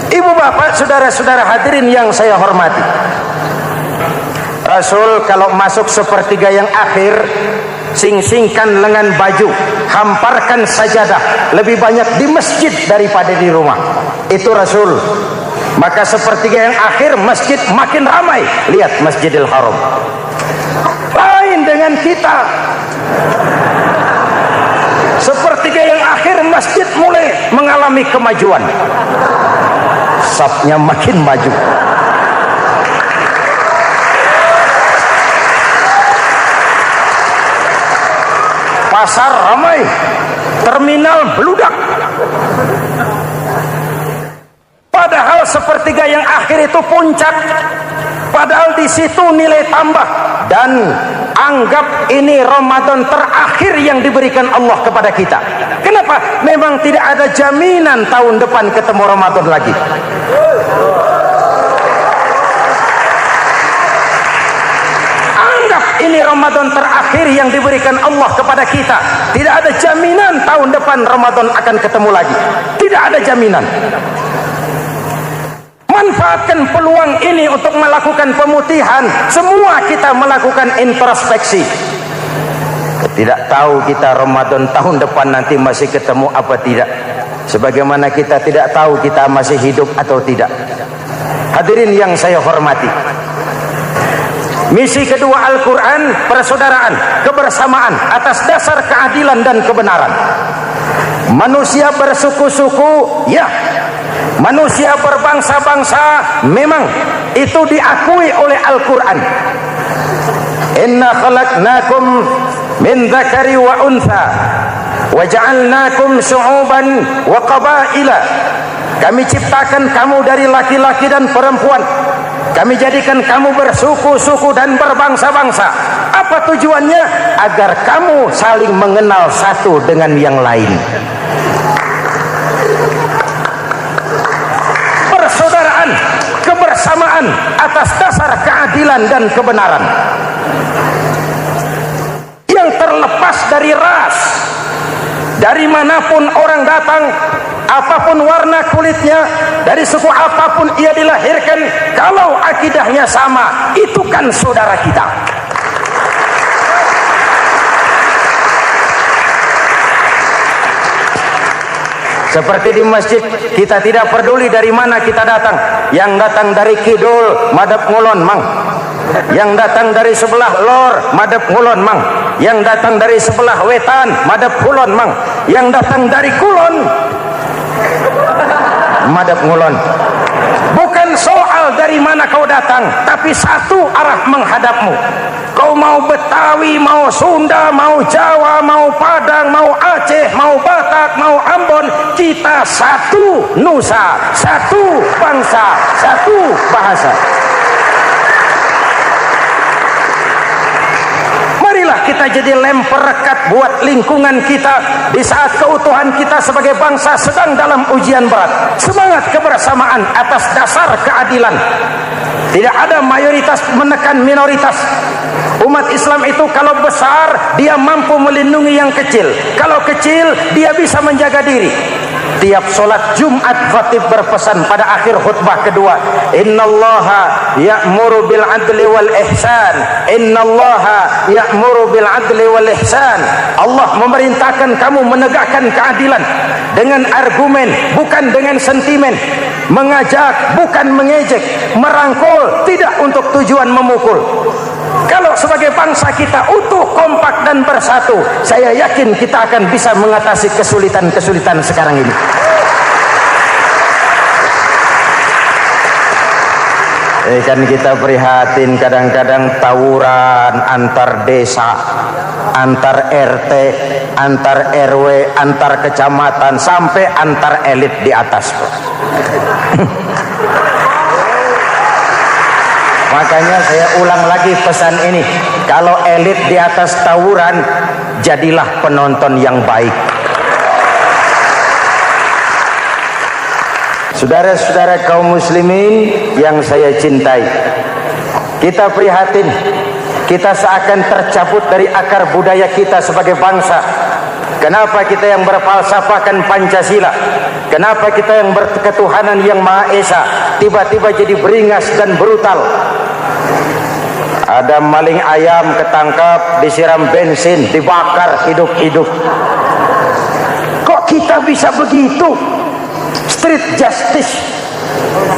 Ibu bapak, saudara-saudara hadirin yang saya hormati, Rasul kalau masuk sepertiga yang akhir sing-singkan lengan baju, hamparkan sajadah, lebih banyak di masjid daripada di rumah. Itu Rasul. Maka sepertiga yang akhir masjid makin ramai. Lihat Masjidil Haram. Lain dengan kita. Sepertiga yang akhir masjid mulai mengalami kemajuan. Safnya makin maju. Pasar ramai, terminal beludak. Padahal sepertiga yang akhir itu puncak. Padahal di situ nilai tambah. Dan anggap ini Ramadan terakhir yang diberikan Allah kepada kita. Kenapa? Memang tidak ada jaminan tahun depan ketemu Ramadan lagi. Anggap ini Ramadan terakhir yang diberikan Allah kepada kita. Tidak ada jaminan tahun depan Ramadan akan ketemu lagi. Tidak ada jaminan. Manfaatkan peluang ini untuk melakukan pemutihan. Semua kita melakukan introspeksi. Tidak tahu kita Ramadan tahun depan nanti masih ketemu apa tidak. Sebagaimana kita tidak tahu kita masih hidup atau tidak. Hadirin yang saya hormati, misi kedua Al-Quran, persaudaraan, kebersamaan atas dasar keadilan dan kebenaran. Manusia bersuku-suku, ya. Manusia berbangsa-bangsa, memang itu diakui oleh Al-Quran. Inna khalaqnakum min dzakari wa untha wa ja'alnakum syu'uban wa qabaila. Kami ciptakan kamu dari laki-laki dan perempuan. Kami jadikan kamu bersuku-suku dan berbangsa-bangsa. Apa tujuannya? Agar kamu saling mengenal satu dengan yang lain. Persaudaraan, kebersamaan atas dasar keadilan dan kebenaran. Yang terlepas dari ras. Dari manapun orang datang, apapun warna kulitnya, dari suku apapun ia dilahirkan, kalau akidahnya sama, itu kan saudara kita. Seperti di masjid, kita tidak peduli dari mana kita datang. Yang datang dari kidul, madhab ngulon mang. Yang datang dari sebelah lor, madhab ngulon mang. Yang datang dari sebelah wetan, madhab kulon mang. Yang datang dari kulon, madhab ngulon. Bukan soal dari mana kau datang, tapi satu arah menghadapmu. Kau mau Betawi, mau Sunda, mau Jawa, mau Padang, mau Aceh, mau Batak, mau Ambon, kita satu nusa, satu bangsa, satu bahasa. Marilah kita jadi lem perekat buat lingkungan kita di saat keutuhan kita sebagai bangsa sedang dalam ujian berat. Semangat kebersamaan atas dasar keadilan. Tidak ada mayoritas menekan minoritas. Umat Islam itu kalau besar, dia mampu melindungi yang kecil. Kalau kecil, dia bisa menjaga diri. Tiap sholat Jumat khatib berpesan pada akhir khutbah kedua, innallaha ya'muru bil adli wal ihsan. Innallaha ya'muru bil adli wal ihsan. Allah memerintahkan kamu menegakkan keadilan dengan argumen, bukan dengan sentimen. Mengajak, bukan mengejek. Merangkul, tidak untuk tujuan memukul. Kalau sebagai bangsa kita utuh, kompak dan bersatu, saya yakin kita akan bisa mengatasi kesulitan-kesulitan sekarang ini. Kan kita prihatin kadang-kadang tawuran antar desa, antar RT, antar RW, antar kecamatan, sampai antar elit di atas. Makanya saya ulang lagi pesan ini. Kalau elit di atas tawuran, jadilah penonton yang baik. Saudara-saudara kaum muslimin yang saya cintai, kita prihatin, kita seakan tercabut dari akar budaya kita sebagai bangsa. Kenapa kita yang berfalsafahkan Pancasila, kenapa kita yang berketuhanan yang Maha Esa tiba-tiba jadi beringas dan brutal? Ada maling ayam ketangkap, disiram bensin, dibakar hidup-hidup. Kok kita bisa begitu? Street justice,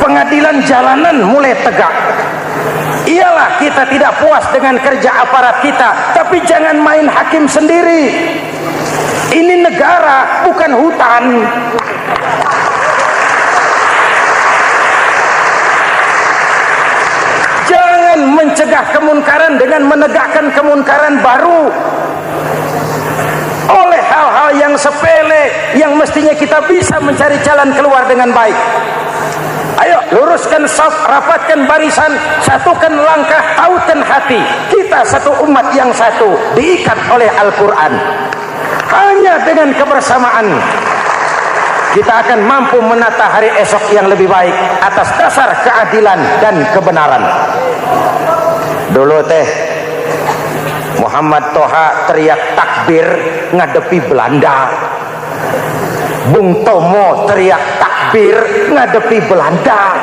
pengadilan jalanan mulai tegak. Iyalah kita tidak puas dengan kerja aparat kita, tapi jangan main hakim sendiri. Ini negara, bukan hutan. Jangan mencegah kemunkaran dengan menegakkan kemunkaran baru. Oleh hal-hal yang sepele yang mestinya kita bisa mencari jalan keluar dengan baik. Ayo luruskan saf, rapatkan barisan, satukan langkah, tautkan hati. Kita satu umat yang satu, diikat oleh Al-Quran. Hanya dengan kebersamaan kita akan mampu menata hari esok yang lebih baik atas dasar keadilan dan kebenaran. Dulu teh Muhammad Toha teriak takbir ngadepi Belanda. Bung Tomo teriak takbir ngadepi Belanda.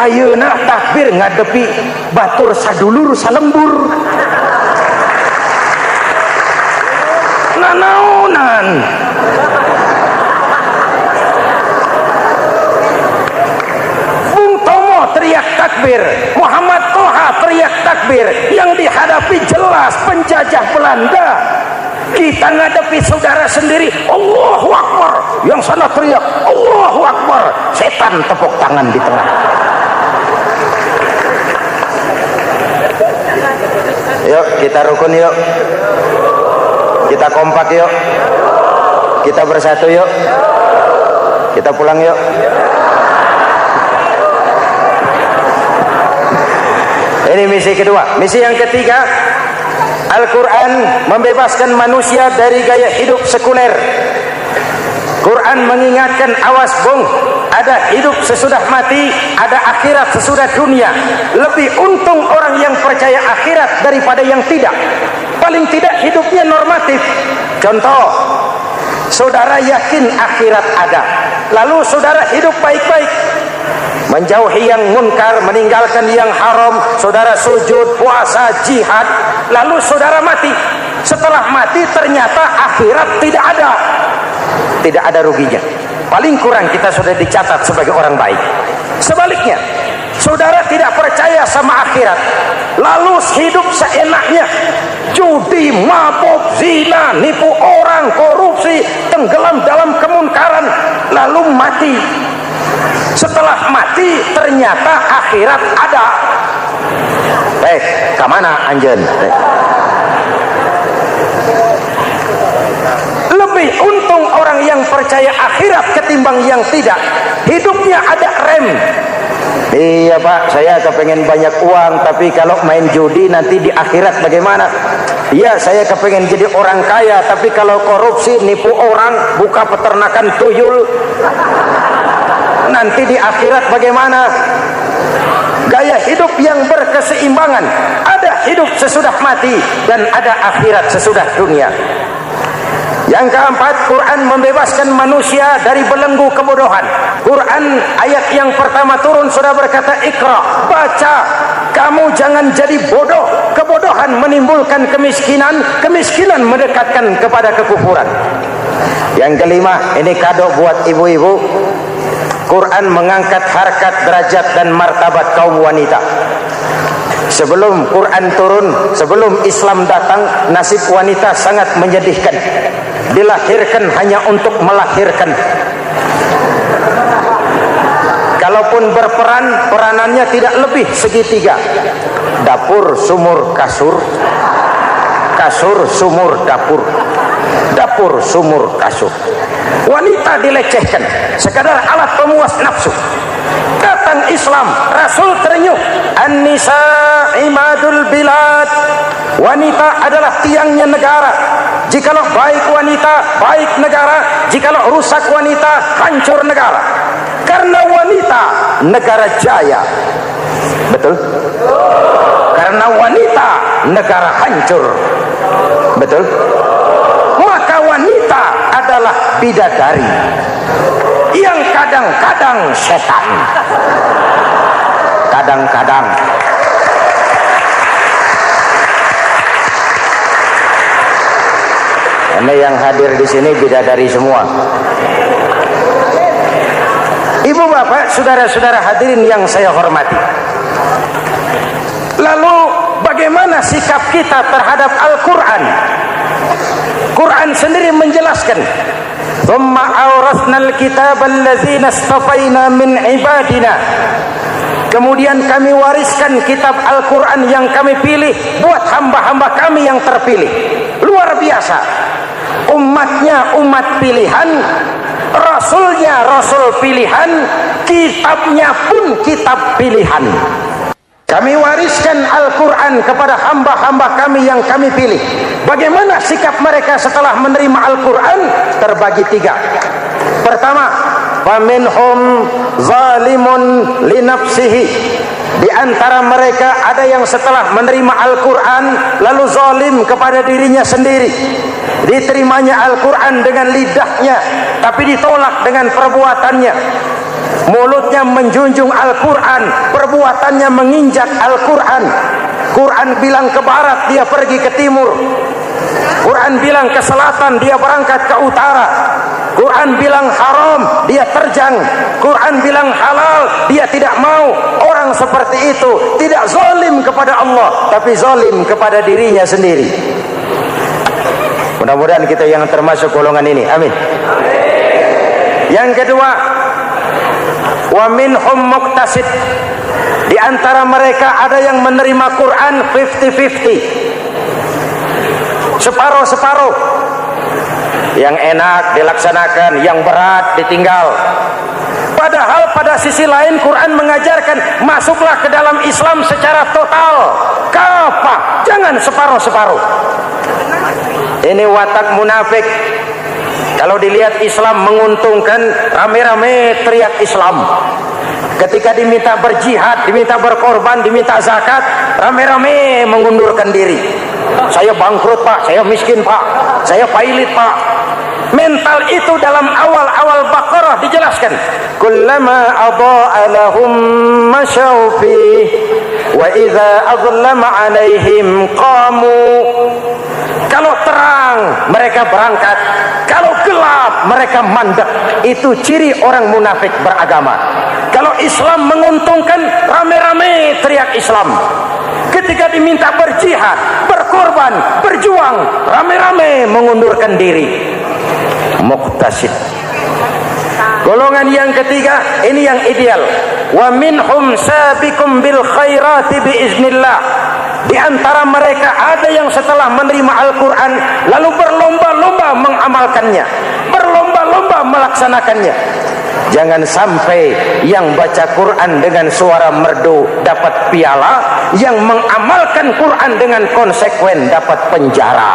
Ayeuna takbir ngadepi batur sadulur salembur. Nanaonan. Bung Tomo teriak takbir, Muhammad Toha teriak takbir. Yang dihadapi jelas penjajah Belanda. Kita ngadepi saudara sendiri, Allahu Akbar. Yang sana teriak Allahu Akbar. Setan tepuk tangan di tengah. Yuk kita rukun yuk. Kita kompak yuk. Kita bersatu yuk. Kita pulang yuk. Ini misi kedua. Misi yang ketiga, Al-Quran membebaskan manusia dari gaya hidup sekuler. Quran mengingatkan, awas bung, ada hidup sesudah mati, ada akhirat sesudah dunia. Lebih untung orang yang percaya akhirat daripada yang tidak. Paling tidak hidupnya normatif. Contoh, saudara yakin akhirat ada, lalu saudara hidup baik-baik, menjauhi yang munkar, meninggalkan yang haram, saudara sujud, puasa, jihad, lalu saudara mati. Setelah mati ternyata akhirat tidak ada. Tidak ada ruginya. Paling kurang kita sudah dicatat sebagai orang baik. Sebaliknya, saudara tidak percaya sama akhirat, lalu hidup seenaknya, judi, mabuk, zina, nipu orang, korupsi, tenggelam dalam kemunkaran, lalu mati. Setelah mati ternyata akhirat ada. Kemana anjen? Lebih untung orang yang percaya akhirat ketimbang yang tidak. Hidupnya ada rem. Iya pak, saya kepengen banyak uang, tapi kalau main judi nanti di akhirat bagaimana? Iya, saya kepengen jadi orang kaya, tapi kalau korupsi, nipu orang, buka peternakan tuyul, nanti di akhirat bagaimana? Gaya hidup yang berkeseimbangan. Ada hidup sesudah mati dan ada akhirat sesudah dunia. Yang keempat, Quran membebaskan manusia dari belenggu kebodohan. Quran ayat yang pertama turun sudah berkata, Iqra, baca, kamu jangan jadi bodoh. Kebodohan menimbulkan kemiskinan, kemiskinan mendekatkan kepada kekufuran. Yang kelima, ini kado buat ibu-ibu. Quran mengangkat harkat, derajat dan martabat kaum wanita. Sebelum Quran turun, sebelum Islam datang, nasib wanita sangat menyedihkan. Dilahirkan hanya untuk melahirkan. Kalaupun berperan, peranannya tidak lebih segitiga. Dapur, sumur, kasur. Kasur, sumur, dapur. Dapur, sumur, kasur. Wanita dilecehkan, sekadar alat pemuas nafsu. Datang Islam, Rasul terenyuh, An-nisa imadul bilad. Wanita adalah tiangnya negara. Jikalau baik wanita, baik negara. Jikalau rusak wanita, hancur negara. Karena wanita, negara jaya. Betul? Karena wanita, negara hancur. Betul? Maka wanita adalah bidadari yang kadang-kadang setan. Kadang-kadang Karena yang hadir di sini bidadari semua. Ibu bapak, saudara-saudara hadirin yang saya hormati. Lalu bagaimana sikap kita terhadap Al-Quran? Quran sendiri menjelaskan, "Tsumma awrasnal kitaba allazina istafaina min ibadina." Kemudian kami wariskan kitab Al-Quran yang kami pilih buat hamba-hamba kami yang terpilih. Luar biasa. Umatnya umat pilihan, rasulnya rasul pilihan, kitabnya pun kitab pilihan. Kami wariskan Al-Quran kepada hamba-hamba kami yang kami pilih. Bagaimana sikap mereka setelah menerima Al-Quran? Terbagi tiga. Pertama, faminhum zalimun linafsihi. Di antara mereka ada yang setelah menerima Al-Quran lalu zalim kepada dirinya sendiri. Diterimanya Al-Quran dengan lidahnya, tapi ditolak dengan perbuatannya. Mulutnya menjunjung Al-Quran, perbuatannya menginjak Al-Quran. Quran bilang ke barat, dia pergi ke timur. Quran bilang ke selatan, dia berangkat ke utara. Quran bilang haram, dia terjang. Quran bilang halal, dia tidak mau. Orang seperti itu tidak zalim kepada Allah, tapi zalim kepada dirinya sendiri. Mudah-mudahan kita yang termasuk golongan ini. Amin. Yang kedua, wa minhum muqtasid. Di antara mereka ada yang menerima Quran 50-50. Separuh-separuh. Yang enak dilaksanakan, yang berat ditinggal. Padahal pada sisi lain Quran mengajarkan masuklah ke dalam Islam secara total. Kafah, jangan separuh-separuh. Ini watak munafik. Kalau dilihat Islam menguntungkan, rame-rame teriak Islam. Ketika diminta berjihad, diminta berkorban, diminta zakat, rame-rame mengundurkan diri. Saya bangkrut pak, saya miskin pak, saya pailit pak. Mental itu dalam awal-awal Baqarah dijelaskan. Kullama adha'a lahum masyaw fihi wa idza adlama 'alaihim qamu. Kalau terang mereka berangkat, kalau gelap mereka mandek. Itu ciri orang munafik beragama. Kalau Islam menguntungkan, rame-rame teriak Islam. Ketika diminta berjihad, berkorban, berjuang, rame-rame mengundurkan diri. Muqtasid. Golongan yang ketiga, ini yang ideal. Wa minhum sabiqum bil khairati biiznillah. Di antara mereka ada yang setelah menerima Al-Quran lalu berlomba-lomba mengamalkannya, berlomba-lomba melaksanakannya. Jangan sampai yang baca Quran dengan suara merdu dapat piala, yang mengamalkan Quran dengan konsekuen dapat penjara.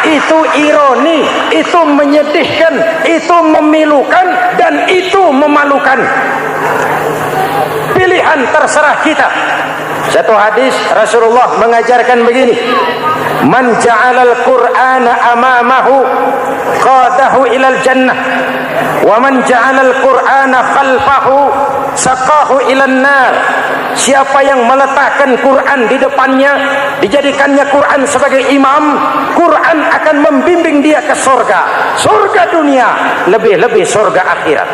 Itu ironi, itu menyedihkan, itu memilukan, dan itu memalukan. Pilihan terserah kita. Satu hadis Rasulullah mengajarkan begini, man ja'alal qur'ana amamahu qadahu ilal jannah wa man ja'alal qur'ana khalfahu saqahu ilan nar. Siapa yang meletakkan Quran di depannya, dijadikannya Quran sebagai imam, Quran akan membimbing dia ke surga, surga dunia, lebih-lebih surga akhirat.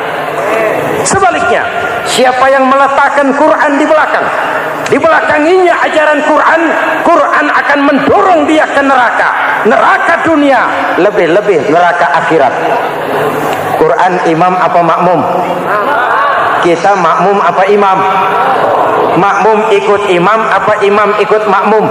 Sebaliknya, siapa yang meletakkan Quran di belakang, dibelakanginya ajaran Quran, Quran akan mendorong dia ke neraka, neraka dunia, lebih-lebih neraka akhirat. Quran imam apa makmum? Kita makmum apa imam? Makmum ikut imam apa imam ikut makmum?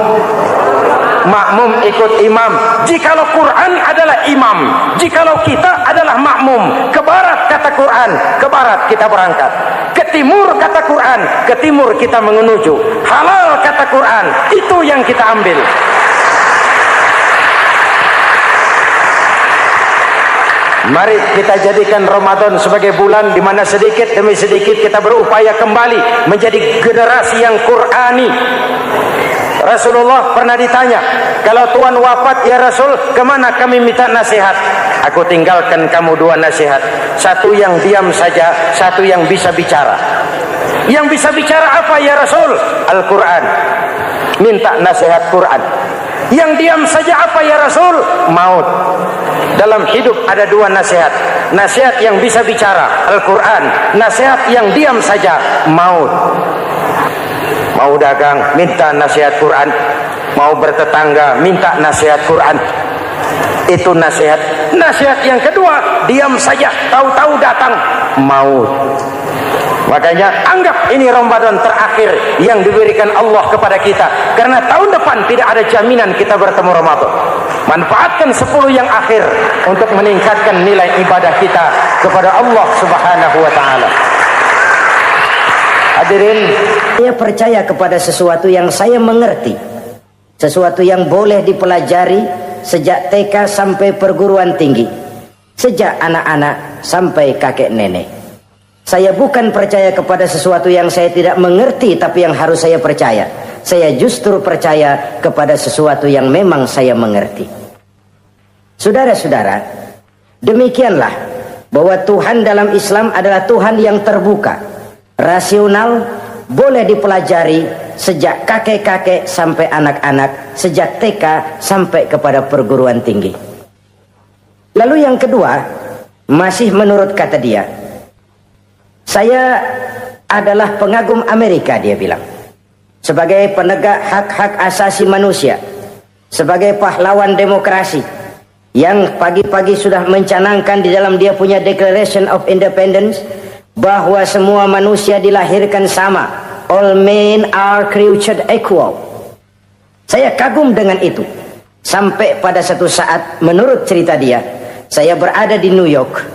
Makmum ikut imam. Jikalau Quran adalah imam, jikalau kita adalah makmum. Ke barat kata Quran, ke barat kita berangkat. Ke timur kata Quran, ke timur kita menuju. Halal kata Quran, itu yang kita ambil. Mari kita jadikan Ramadan sebagai bulan di mana sedikit demi sedikit kita berupaya kembali menjadi generasi yang Qurani. Rasulullah pernah ditanya, kalau Tuhan wafat ya Rasul, kemana kami minta nasihat? Aku tinggalkan kamu dua nasihat, satu yang diam saja, satu yang bisa bicara. Yang bisa bicara apa ya Rasul? Al-Quran. Minta nasihat Quran. Yang diam saja apa ya Rasul? Maut. Dalam hidup ada dua nasihat. Nasihat yang bisa bicara, Al-Quran. Nasihat yang diam saja, maut. Mau dagang, minta nasihat Quran. Mau bertetangga, minta nasihat Quran. Itu nasihat. Nasihat yang kedua, diam saja, tahu-tahu datang maut. Makanya anggap ini Ramadan terakhir yang diberikan Allah kepada kita, karena tahun depan tidak ada jaminan kita bertemu Ramadan. Manfaatkan 10 yang akhir untuk meningkatkan nilai ibadah kita kepada Allah Subhanahu wa taala. Hadirin, saya percaya kepada sesuatu yang saya mengerti, sesuatu yang boleh dipelajari sejak TK sampai perguruan tinggi, sejak anak-anak sampai kakek nenek. Saya bukan percaya kepada sesuatu yang saya tidak mengerti tapi yang harus saya percaya. Saya justru percaya kepada sesuatu yang memang saya mengerti. Saudara-saudara, demikianlah bahwa Tuhan dalam Islam adalah Tuhan yang terbuka, rasional, boleh dipelajari sejak kakek-kakek sampai anak-anak, sejak TK sampai kepada perguruan tinggi. Lalu yang kedua, masih menurut kata dia, saya adalah pengagum Amerika, dia bilang. Sebagai penegak hak-hak asasi manusia, sebagai pahlawan demokrasi, yang pagi-pagi sudah mencanangkan di dalam dia punya Declaration of Independence bahwa semua manusia dilahirkan sama. All men are created equal. Saya kagum dengan itu. Sampai pada satu saat, menurut cerita dia, saya berada di New York.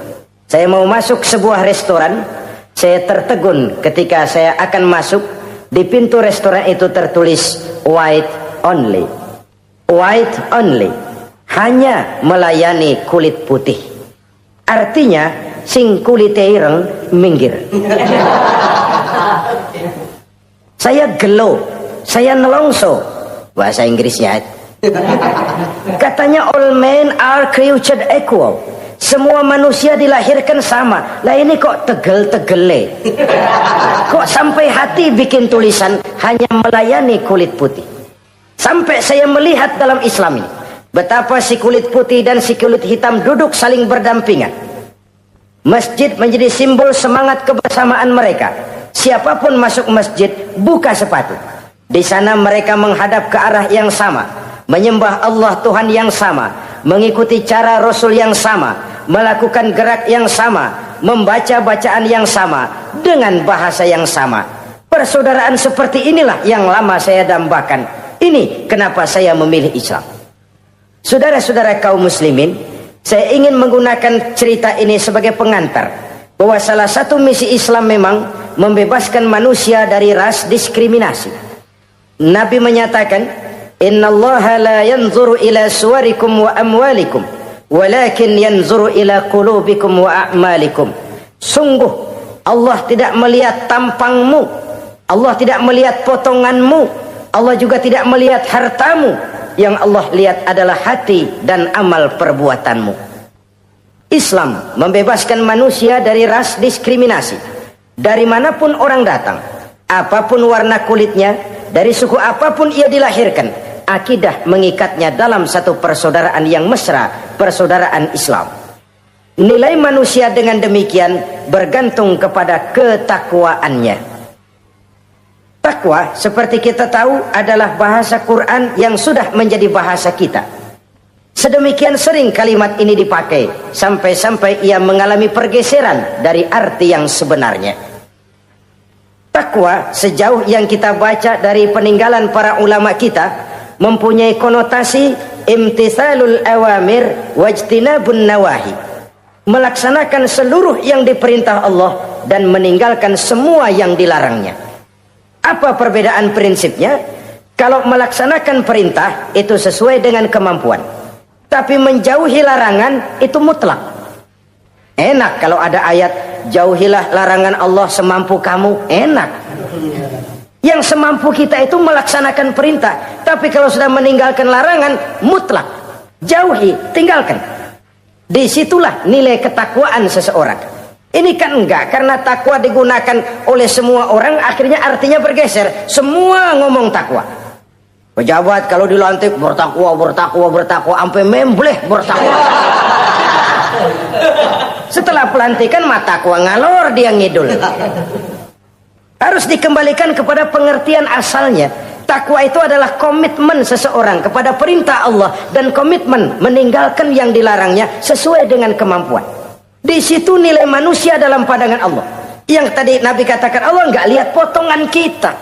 Saya mau masuk sebuah restoran. Saya tertegun ketika saya akan masuk. Di pintu restoran itu tertulis white only. White only. Hanya melayani kulit putih. Artinya sing kulite ireng minggir. Saya gelo, saya nelongso. Bahasa Inggrisnya. Katanya all men are created equal. Semua manusia dilahirkan sama. Lah ini kok tegel-tegele. Kok sampai hati bikin tulisan hanya melayani kulit putih. Sampai saya melihat dalam Islam ini betapa si kulit putih dan si kulit hitam duduk saling berdampingan. Masjid menjadi simbol semangat kebersamaan mereka. Siapapun masuk masjid, buka sepatu. Di sana mereka menghadap ke arah yang sama, menyembah Allah Tuhan yang sama, mengikuti cara Rasul yang sama, melakukan gerak yang sama, membaca bacaan yang sama, dengan bahasa yang sama. Persaudaraan seperti inilah yang lama saya dambakan. Ini kenapa saya memilih Islam. Saudara-saudara kaum muslimin, saya ingin menggunakan cerita ini sebagai pengantar bahwa salah satu misi Islam memang membebaskan manusia dari ras diskriminasi. Nabi menyatakan, innallaha la yanzuru ila suwarikum wa amwalikum, walakin yanzuru ila qulubikum wa a'malikum. Sungguh Allah tidak melihat tampangmu, Allah tidak melihat potonganmu, Allah juga tidak melihat hartamu. Yang Allah lihat adalah hati dan amal perbuatanmu. Islam membebaskan manusia dari ras diskriminasi. Dari manapun orang datang, apapun warna kulitnya, dari suku apapun ia dilahirkan, akidah mengikatnya dalam satu persaudaraan yang mesra, persaudaraan Islam. Nilai manusia dengan demikian bergantung kepada ketakwaannya. Takwa, seperti kita tahu, adalah bahasa Quran yang sudah menjadi bahasa kita. Sedemikian sering kalimat ini dipakai, sampai-sampai ia mengalami pergeseran dari arti yang sebenarnya. Takwa, sejauh yang kita baca dari peninggalan para ulama kita, mempunyai konotasi imtithalul awamir wajtinabun nawahi. Melaksanakan seluruh yang diperintah Allah dan meninggalkan semua yang dilarangnya. Apa perbedaan prinsipnya? Kalau melaksanakan perintah itu sesuai dengan kemampuan, tapi menjauhi larangan itu mutlak. Enak kalau ada ayat jauhilah larangan Allah semampu kamu, enak. Yang semampu kita itu melaksanakan perintah, tapi kalau sudah meninggalkan larangan mutlak, jauhi, tinggalkan. Disitulah nilai ketakwaan seseorang. Ini kan enggak, karena takwa digunakan oleh semua orang, akhirnya artinya bergeser. Semua ngomong takwa. Pejabat kalau dilantik bertakwa, bertakwa, bertakwa, sampai membleh bertakwa. Setelah pelantikan mata takwa ngalor, dia ngidul. Harus dikembalikan kepada pengertian asalnya. Takwa itu adalah komitmen seseorang kepada perintah Allah dan komitmen meninggalkan yang dilarangnya sesuai dengan kemampuan. Di situ nilai manusia dalam pandangan Allah. Yang tadi Nabi katakan, Allah nggak lihat potongan kita,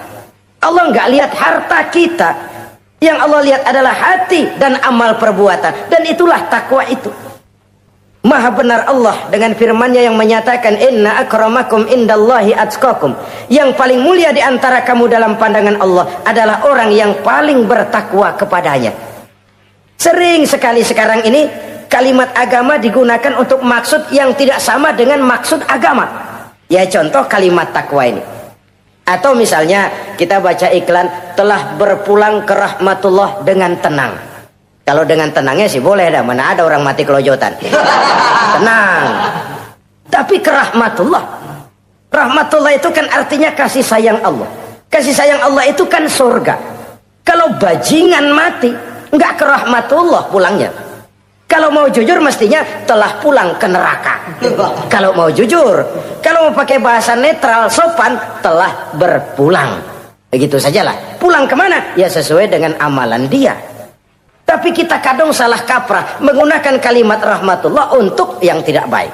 Allah nggak lihat harta kita. Yang Allah lihat adalah hati dan amal perbuatan, dan itulah takwa itu. Maha benar Allah dengan firman-Nya yang menyatakan, inna akramakum indallahi atqakum. Yang paling mulia di antara kamu dalam pandangan Allah adalah orang yang paling bertakwa kepadanya. Sering sekali sekarang ini kalimat agama digunakan untuk maksud yang tidak sama dengan maksud agama. Ya contoh kalimat takwa ini. Atau misalnya kita baca iklan, telah berpulang ke rahmatullah dengan tenang. Kalau dengan tenangnya sih boleh dah, mana ada orang mati kelojotan. Tenang. Tapi ke rahmatullah. Rahmatullah itu kan artinya kasih sayang Allah. Kasih sayang Allah itu kan surga. Kalau bajingan mati, enggak ke rahmatullah pulangnya. Kalau mau jujur mestinya telah pulang ke neraka. Kalau mau jujur, kalau mau pakai bahasa netral sopan, telah berpulang. Begitu sajalah. Pulang kemana? Ya sesuai dengan amalan dia. Tapi kita kadang salah kaprah menggunakan kalimat rahmatullah untuk yang tidak baik.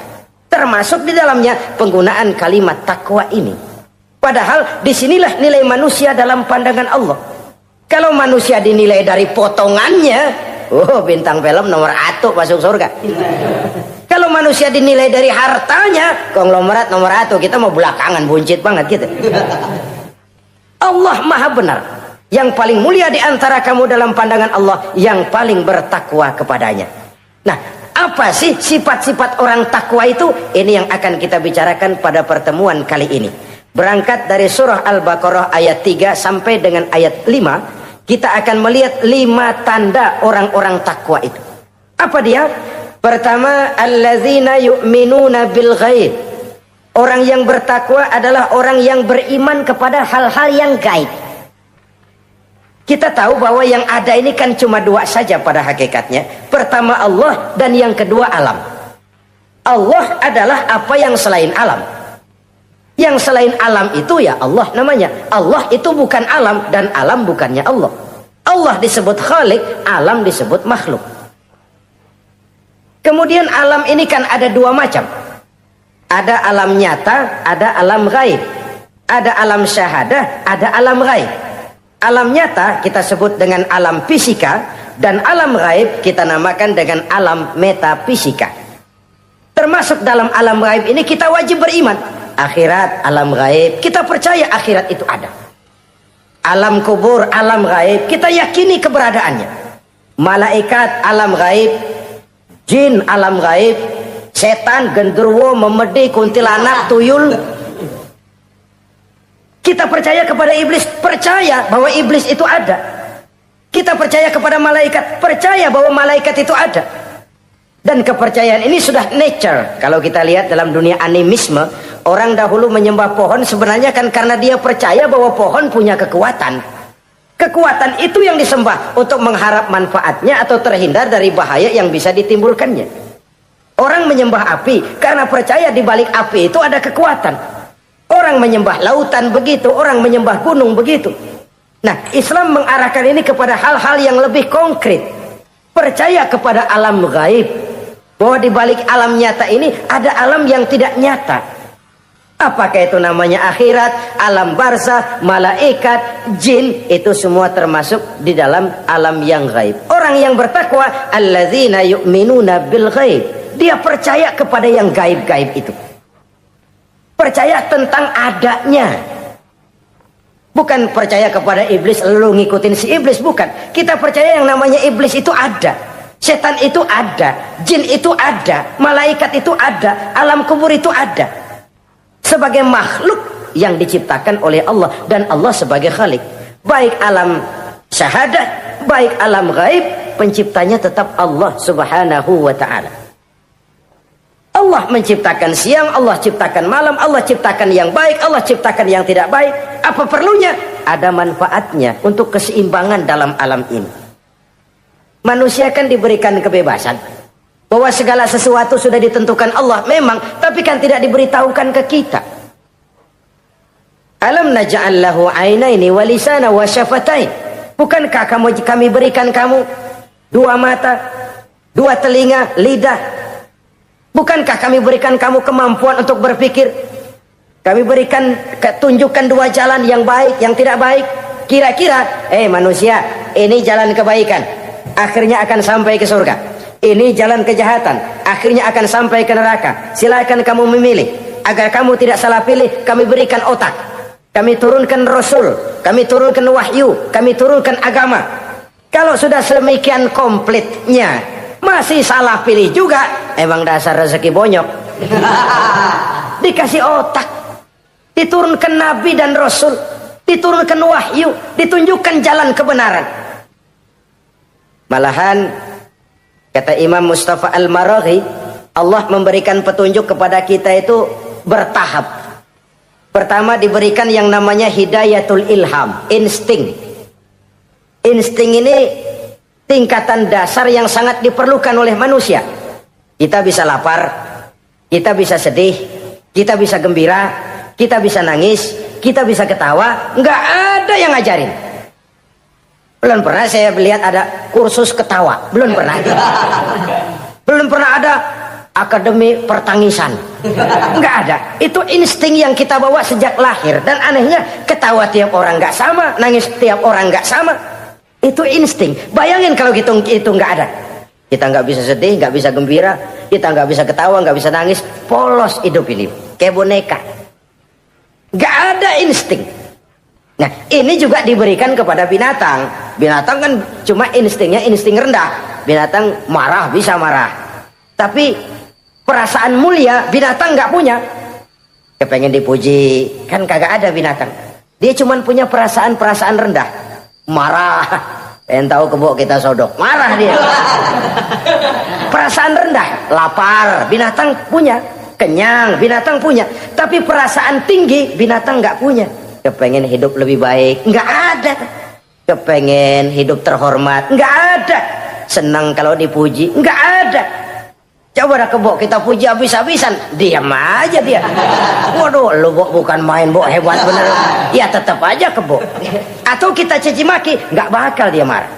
Termasuk di dalamnya penggunaan kalimat takwa ini. Padahal disinilah nilai manusia dalam pandangan Allah. Kalau manusia dinilai dari potongannya, bintang film nomor 1 masuk surga. Kalau manusia dinilai dari hartanya, konglomerat nomor 1, kita mau belakangan, buncit banget gitu. Allah maha benar. Yang paling mulia di antara kamu dalam pandangan Allah, yang paling bertakwa kepadanya. Nah, apa sih sifat-sifat orang takwa itu? Ini yang akan kita bicarakan pada pertemuan kali ini. Berangkat dari surah Al-Baqarah ayat 3 sampai dengan ayat 5. Kita akan melihat 5 tanda orang-orang takwa itu. Apa dia? Pertama, allazina yu'minuna bil ghaib. Orang yang bertakwa adalah orang yang beriman kepada hal-hal yang gaib. Kita tahu bahwa yang ada ini kan cuma 2 saja pada hakikatnya. Pertama Allah, dan yang kedua alam. Allah adalah apa yang selain alam. Yang selain alam itu ya Allah namanya. Allah itu bukan alam, dan alam bukannya Allah. Allah disebut Khalik, alam disebut makhluk. Kemudian alam ini kan ada 2 macam. Ada alam nyata, ada alam gaib. Ada alam syahadah, ada alam gaib. Alam nyata kita sebut dengan alam fisika, dan alam gaib kita namakan dengan alam metafisika. Termasuk dalam alam gaib ini kita wajib beriman. Akhirat, alam gaib, kita percaya akhirat itu ada. Alam kubur, alam gaib, kita yakini keberadaannya. Malaikat, alam gaib. Jin, alam gaib. Setan, genderuwo, memedi, kuntilanak, tuyul. Kita percaya kepada iblis, percaya bahwa iblis itu ada. Kita percaya kepada malaikat, percaya bahwa malaikat itu ada. Dan kepercayaan ini sudah nature. Kalau kita lihat dalam dunia animisme, orang dahulu menyembah pohon sebenarnya kan karena dia percaya bahwa pohon punya kekuatan. Kekuatan itu yang disembah untuk mengharap manfaatnya atau terhindar dari bahaya yang bisa ditimbulkannya. Orang menyembah api karena percaya di balik api itu ada kekuatan. Orang menyembah lautan begitu, orang menyembah gunung begitu. Nah, Islam mengarahkan ini kepada hal-hal yang lebih konkret. Percaya kepada alam gaib. Bahwa di balik alam nyata ini ada alam yang tidak nyata. Apakah itu namanya akhirat, alam barzakh, malaikat, jin, itu semua termasuk di dalam alam yang gaib. Orang yang bertakwa, allazina yu'minuna bil ghaib. Dia percaya kepada yang gaib-gaib itu. Percaya tentang adanya. Bukan percaya kepada iblis lalu ngikutin si iblis, bukan. Kita percaya yang namanya iblis itu ada. Setan itu ada, jin itu ada, malaikat itu ada, alam kubur itu ada. Sebagai makhluk yang diciptakan oleh Allah, dan Allah sebagai Khalik. Baik alam syahadah, baik alam gaib, penciptanya tetap Allah subhanahu wa ta'ala. Allah menciptakan siang, Allah ciptakan malam, Allah ciptakan yang baik, Allah ciptakan yang tidak baik. Apa perlunya? Ada manfaatnya untuk keseimbangan dalam alam ini. Manusia kan diberikan kebebasan, bahwa segala sesuatu sudah ditentukan Allah memang, tapi kan tidak diberitahukan ke kita. Alam naj'al lahu 'ainaini wa lisana wa syafatain. Bukankah kami berikan kamu dua mata, dua telinga, lidah? Bukankah kami berikan kamu kemampuan untuk berpikir? Kami berikan tunjukkan dua jalan, yang baik, yang tidak baik. Kira-kira, manusia, ini jalan kebaikan, akhirnya akan sampai ke surga. Ini jalan kejahatan, akhirnya akan sampai ke neraka. Silakan kamu memilih. Agar kamu tidak salah pilih, kami berikan otak. Kami turunkan Rasul, kami turunkan wahyu, kami turunkan agama. Kalau sudah sedemikian komplitnya, masih salah pilih juga, emang dasar rezeki bonyok. Dikasih otak, diturunkan Nabi dan Rasul, diturunkan wahyu, ditunjukkan jalan kebenaran. Malahan kata Imam Mustafa Al-Maraghi, Allah memberikan petunjuk kepada kita itu bertahap. Pertama diberikan yang namanya hidayatul ilham, insting. Insting ini tingkatan dasar yang sangat diperlukan oleh manusia. Kita bisa lapar, kita bisa sedih, kita bisa gembira, kita bisa nangis, kita bisa ketawa. Nggak ada yang ngajarin. Belum pernah saya lihat ada kursus ketawa, belum pernah. Belum pernah ada akademi pertangisan, nggak ada. Itu insting yang kita bawa sejak lahir. Dan anehnya, ketawa tiap orang nggak sama, nangis tiap orang nggak sama. Itu insting. Bayangin kalau gitu itu nggak ada. Kita nggak bisa sedih, nggak bisa gembira, kita nggak bisa ketawa, nggak bisa nangis. Polos hidup ini, kayak boneka. Nggak ada insting. Nah, ini juga diberikan kepada binatang. Binatang kan cuma instingnya insting rendah. Binatang marah bisa marah, tapi perasaan mulia binatang nggak punya. Kepengen dipuji kan kagak ada binatang. Dia cuma punya perasaan-perasaan rendah. Marah, pengen tahu kebo kita sodok, marah dia. Perasaan rendah, lapar binatang punya, kenyang binatang punya, tapi perasaan tinggi binatang nggak punya. Kepengen hidup lebih baik, nggak ada. Kepengen hidup terhormat, nggak ada. Senang kalau dipuji, nggak ada. Coba dah kebo kita puji habis-habisan, diam aja dia. Waduh, lu bukan main, hebat bener. Ya tetap aja kebo. Atau kita caci maki, nggak bakal dia marah.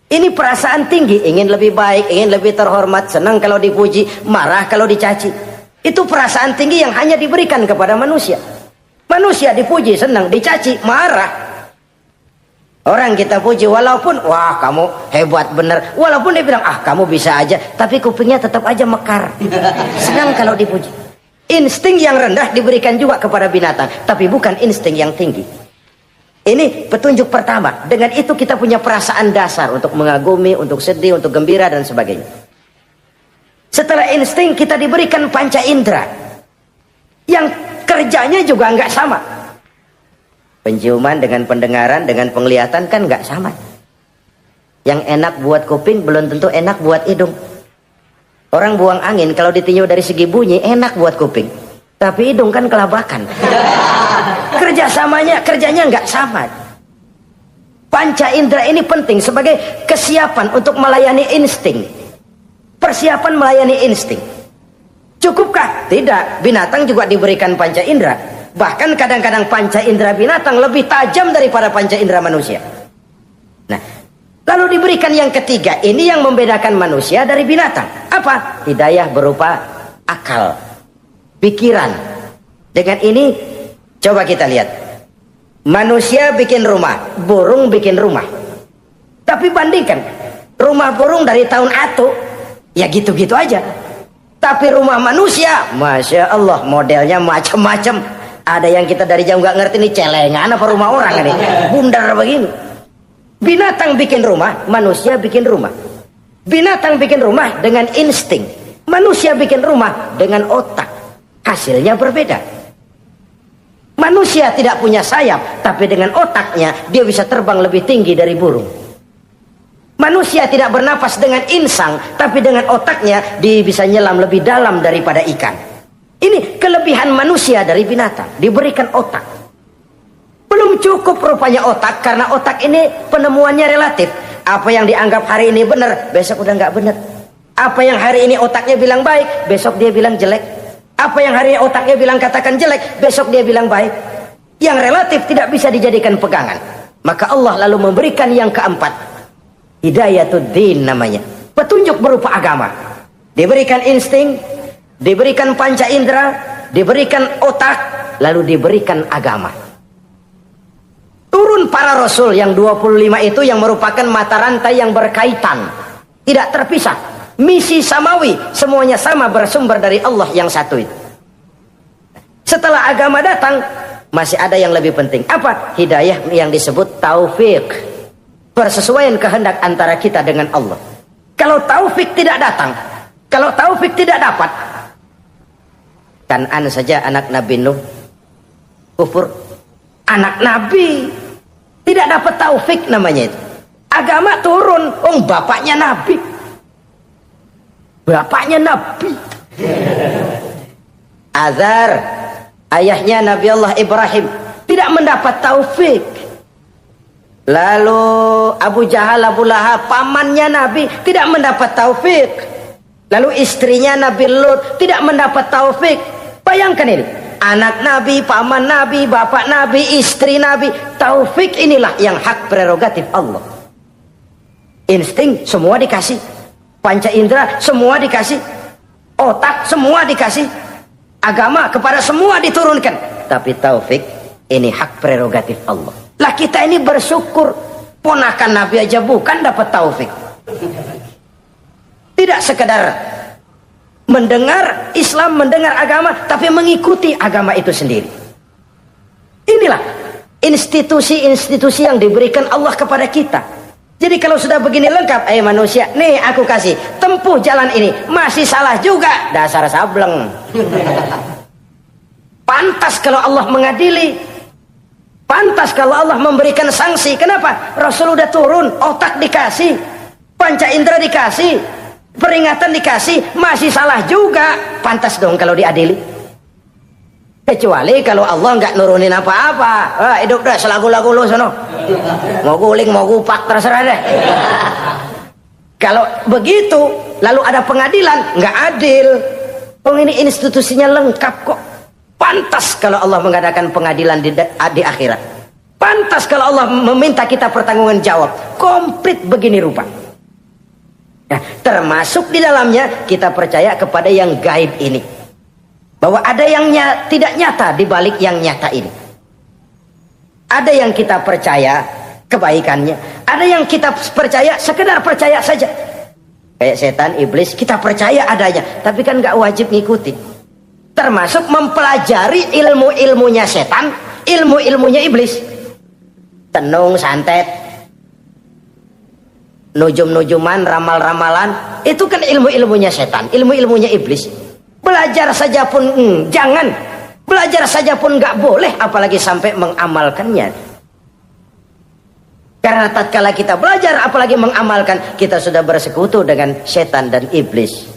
Ini perasaan tinggi, ingin lebih baik, ingin lebih terhormat, senang kalau dipuji, marah kalau dicaci. Itu perasaan tinggi yang hanya diberikan kepada manusia. Manusia dipuji senang, dicaci marah. Orang kita puji walaupun wah kamu hebat bener, walaupun dia bilang ah kamu bisa aja, tapi kupingnya tetap aja mekar. Senang kalau dipuji. Insting yang rendah diberikan juga kepada binatang, tapi bukan insting yang tinggi. Ini petunjuk pertama. Dengan itu kita punya perasaan dasar untuk mengagumi, untuk sedih, untuk gembira dan sebagainya. Setelah insting kita diberikan panca indera yang kerjanya juga nggak sama. Penciuman dengan pendengaran dengan penglihatan kan nggak sama. Yang enak buat kuping belum tentu enak buat hidung. Orang buang angin kalau ditinjau dari segi bunyi enak buat kuping, tapi hidung kan kelabakan. Kerjanya nggak sama. Panca indera ini penting sebagai kesiapan untuk melayani insting. Persiapan melayani insting. Cukupkah? Tidak. Binatang juga diberikan panca indera. Bahkan kadang-kadang panca indera binatang lebih tajam daripada panca indera manusia. Nah, lalu diberikan yang ketiga, ini yang membedakan manusia dari binatang. Apa? Hidayah berupa akal, pikiran. Dengan ini, coba kita lihat. Manusia bikin rumah, burung bikin rumah. Tapi bandingkan, rumah burung dari tahun atu, ya gitu-gitu aja. Tapi rumah manusia, Masya Allah, modelnya macam-macam. Ada yang kita dari jauh nggak ngerti nih celengan apa rumah orang ini, bundar begini. Binatang bikin rumah, manusia bikin rumah. Binatang bikin rumah dengan insting, manusia bikin rumah dengan otak. Hasilnya berbeda. Manusia tidak punya sayap, tapi dengan otaknya dia bisa terbang lebih tinggi dari burung. Manusia tidak bernapas dengan insang, tapi dengan otaknya dia bisa nyelam lebih dalam daripada ikan. Ini kelebihan manusia dari binatang, diberikan otak. Belum cukup rupanya otak, karena otak ini penemuannya relatif. Apa yang dianggap hari ini benar, besok udah nggak benar. Apa yang hari ini otaknya bilang baik, besok dia bilang jelek. Apa yang hari ini otaknya bilang katakan jelek, besok dia bilang baik. Yang relatif tidak bisa dijadikan pegangan. Maka Allah lalu memberikan yang keempat, Hidayatuddin namanya, petunjuk berupa agama. Diberikan insting, diberikan panca indera, diberikan otak, lalu diberikan agama. Turun para rasul yang 25 itu yang merupakan mata rantai yang berkaitan, tidak terpisah. Misi samawi, semuanya sama, bersumber dari Allah yang satu itu. Setelah agama datang, masih ada yang lebih penting. Apa? Hidayah yang disebut taufik. Persesuaian kehendak antara kita dengan Allah. Kalau taufik tidak datang, kalau taufik tidak dapat, Kan'an saja anak Nabi Nuh kufur, anak Nabi tidak dapat taufik namanya itu. Agama turun, bapaknya Nabi, bapaknya Nabi. Azar, ayahnya Nabi Allah Ibrahim, tidak mendapat taufik. Lalu Abu Jahal, Abu Lahab, pamannya Nabi, tidak mendapat taufik. Lalu istrinya Nabi Lut tidak mendapat taufik. Bayangkan ini, anak Nabi, paman Nabi, bapak Nabi, istri Nabi. Taufik inilah yang hak prerogatif Allah. Insting semua dikasih, panca indera semua dikasih, otak semua dikasih, agama kepada semua diturunkan. Tapi taufik ini hak prerogatif Allah. Lah kita ini bersyukur, ponakan Nabi aja bukan dapat taufik. Tidak sekedar mendengar Islam, mendengar agama, tapi mengikuti agama itu sendiri. Inilah institusi-institusi yang diberikan Allah kepada kita. Jadi kalau sudah begini lengkap, manusia, nih aku kasih, tempuh jalan ini, masih salah juga, dasar sableng. Pantas kalau Allah mengadili. Pantas kalau Allah memberikan sanksi. Kenapa? Rasul udah turun, otak dikasih, panca indera dikasih, peringatan dikasih, masih salah juga. Pantas dong kalau diadili. Kecuali kalau Allah nggak nurunin apa-apa. Hidup dah selagu-lagu lu sono. Mau guling, mau gupak, terserah deh. Kalau begitu, lalu ada pengadilan, nggak adil. Ini institusinya lengkap kok. Pantas kalau Allah mengadakan pengadilan di akhirat. Pantas kalau Allah meminta kita pertanggungan jawab. Komplit begini rupa. Nah, termasuk di dalamnya kita percaya kepada yang gaib ini. Bahwa ada yang tidak nyata di balik yang nyata ini. Ada yang kita percaya kebaikannya. Ada yang kita percaya sekedar percaya saja. Kayak setan, iblis, kita percaya adanya. Tapi kan gak wajib ngikutin. Termasuk mempelajari ilmu-ilmunya setan, ilmu-ilmunya iblis. Tenung, santet, nujum-nujuman, ramal-ramalan, itu kan ilmu-ilmunya setan, ilmu-ilmunya iblis. Belajar saja pun jangan, belajar saja pun nggak boleh, apalagi sampai mengamalkannya. Karena tatkala kita belajar, apalagi mengamalkan, kita sudah bersekutu dengan setan dan iblis.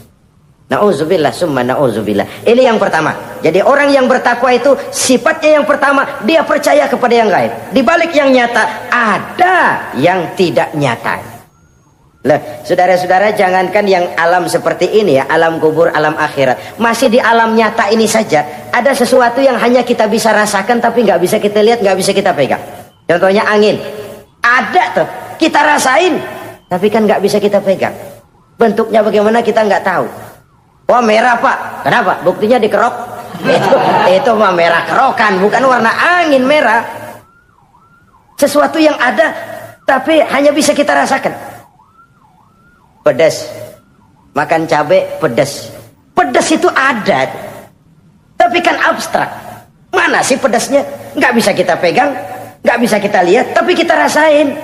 Na'udzubillah summa na'udzubillah. Ini yang pertama. Jadi orang yang bertakwa itu sifatnya yang pertama, dia percaya kepada yang gaib. Di balik yang nyata ada yang tidak nyata. Lah, saudara-saudara, jangankan yang alam seperti ini ya, alam kubur, alam akhirat. Masih di alam nyata ini saja ada sesuatu yang hanya kita bisa rasakan tapi nggak bisa kita lihat, nggak bisa kita pegang. Contohnya angin. Ada tuh, kita rasain tapi kan nggak bisa kita pegang. Bentuknya bagaimana kita nggak tahu. Wah, merah pak, kenapa? Buktinya dikerok. Itu mah merah kerokan, bukan warna angin merah. Sesuatu yang ada tapi hanya bisa kita rasakan. Pedas, makan cabai pedas. Pedas itu ada, tapi kan abstrak. Mana sih pedasnya? Nggak bisa kita pegang, nggak bisa kita lihat, tapi kita rasain.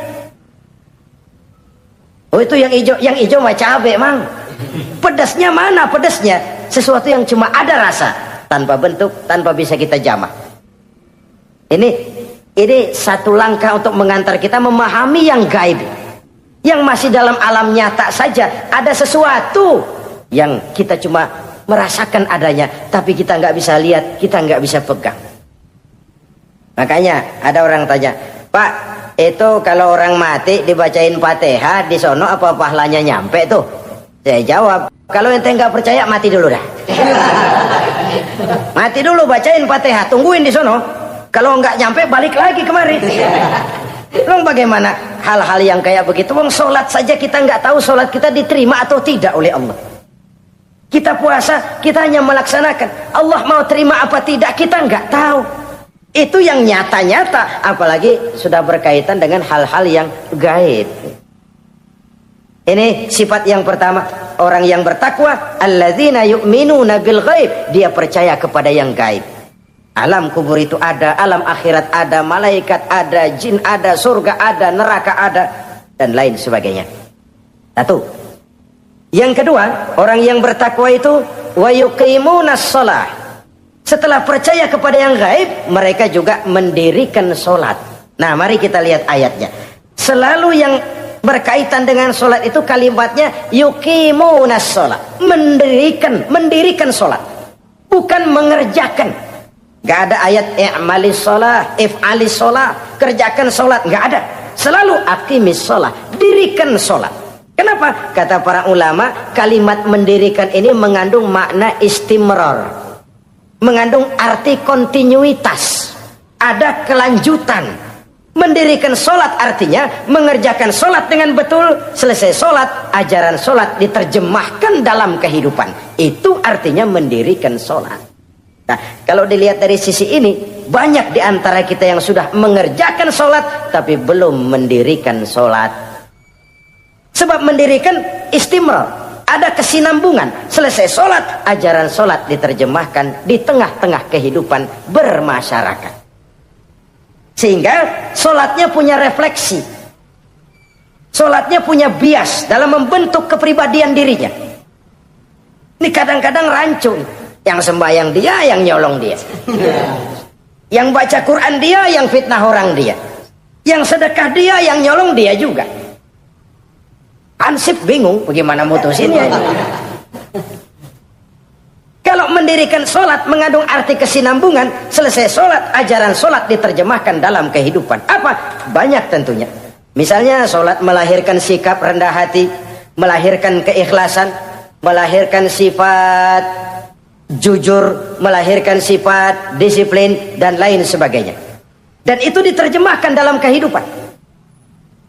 Oh, itu yang hijau mah cabai mang. Pedasnya mana pedasnya? Sesuatu yang cuma ada rasa, tanpa bentuk, tanpa bisa kita jamah. Ini satu langkah untuk mengantar kita memahami yang gaib. Yang masih dalam alam nyata saja ada sesuatu yang kita cuma merasakan adanya, tapi kita nggak bisa lihat, kita nggak bisa pegang. Makanya ada orang tanya, Pak, itu kalau orang mati dibacain Fatihah di sono apa pahalanya nyampe tuh? Saya jawab, kalau ente nggak percaya mati dulu dah. Mati dulu bacain Fatihah, tungguin di sono. Kalau nggak nyampe balik lagi kemari. Long bagaimana hal-hal yang kayak begitu? Wong sholat saja kita nggak tahu sholat kita diterima atau tidak oleh Allah. Kita puasa, kita hanya melaksanakan. Allah mau terima apa tidak kita nggak tahu. Itu yang nyata-nyata, apalagi sudah berkaitan dengan hal-hal yang gaib. Ini sifat yang pertama, orang yang bertakwa, alladzina yu'minuna bil ghaib, dia percaya kepada yang gaib. Alam kubur itu ada, alam akhirat ada, malaikat ada, jin ada, surga ada, neraka ada, dan lain sebagainya. Satu. Yang kedua, orang yang bertakwa itu wa yuqimunas shalah. Setelah percaya kepada yang gaib, mereka juga mendirikan sholat. Nah, mari kita lihat ayatnya. Selalu yang berkaitan dengan sholat itu kalimatnya yuqimunas shalah. Mendirikan sholat. Bukan mengerjakan. Gak ada ayat i'malis sholah, if'alis sholah, kerjakan sholat, gak ada. Selalu aqimis sholah, dirikan sholat. Kenapa? Kata para ulama, kalimat mendirikan ini mengandung makna istimrar, mengandung arti kontinuitas, ada kelanjutan. Mendirikan sholat artinya mengerjakan sholat dengan betul, selesai sholat, ajaran sholat diterjemahkan dalam kehidupan. Itu artinya mendirikan sholat. Nah, kalau dilihat dari sisi ini, banyak di antara kita yang sudah mengerjakan sholat, tapi belum mendirikan sholat. Sebab mendirikan istimrar, ada kesinambungan. Selesai sholat, ajaran sholat diterjemahkan di tengah-tengah kehidupan bermasyarakat. Sehingga sholatnya punya refleksi. Sholatnya punya bias dalam membentuk kepribadian dirinya. Ini kadang-kadang rancu. Yang sembahyang dia, yang nyolong dia. Yang baca Quran dia, yang fitnah orang dia. Yang sedekah dia, yang nyolong dia juga. Ansip bingung bagaimana mutusinnya. Kalau mendirikan sholat mengandung arti kesinambungan, selesai sholat, ajaran sholat diterjemahkan dalam kehidupan. Apa? Banyak tentunya. Misalnya sholat melahirkan sikap rendah hati, melahirkan keikhlasan, melahirkan sifat jujur, melahirkan sifat disiplin, dan lain sebagainya. Dan itu diterjemahkan dalam kehidupan.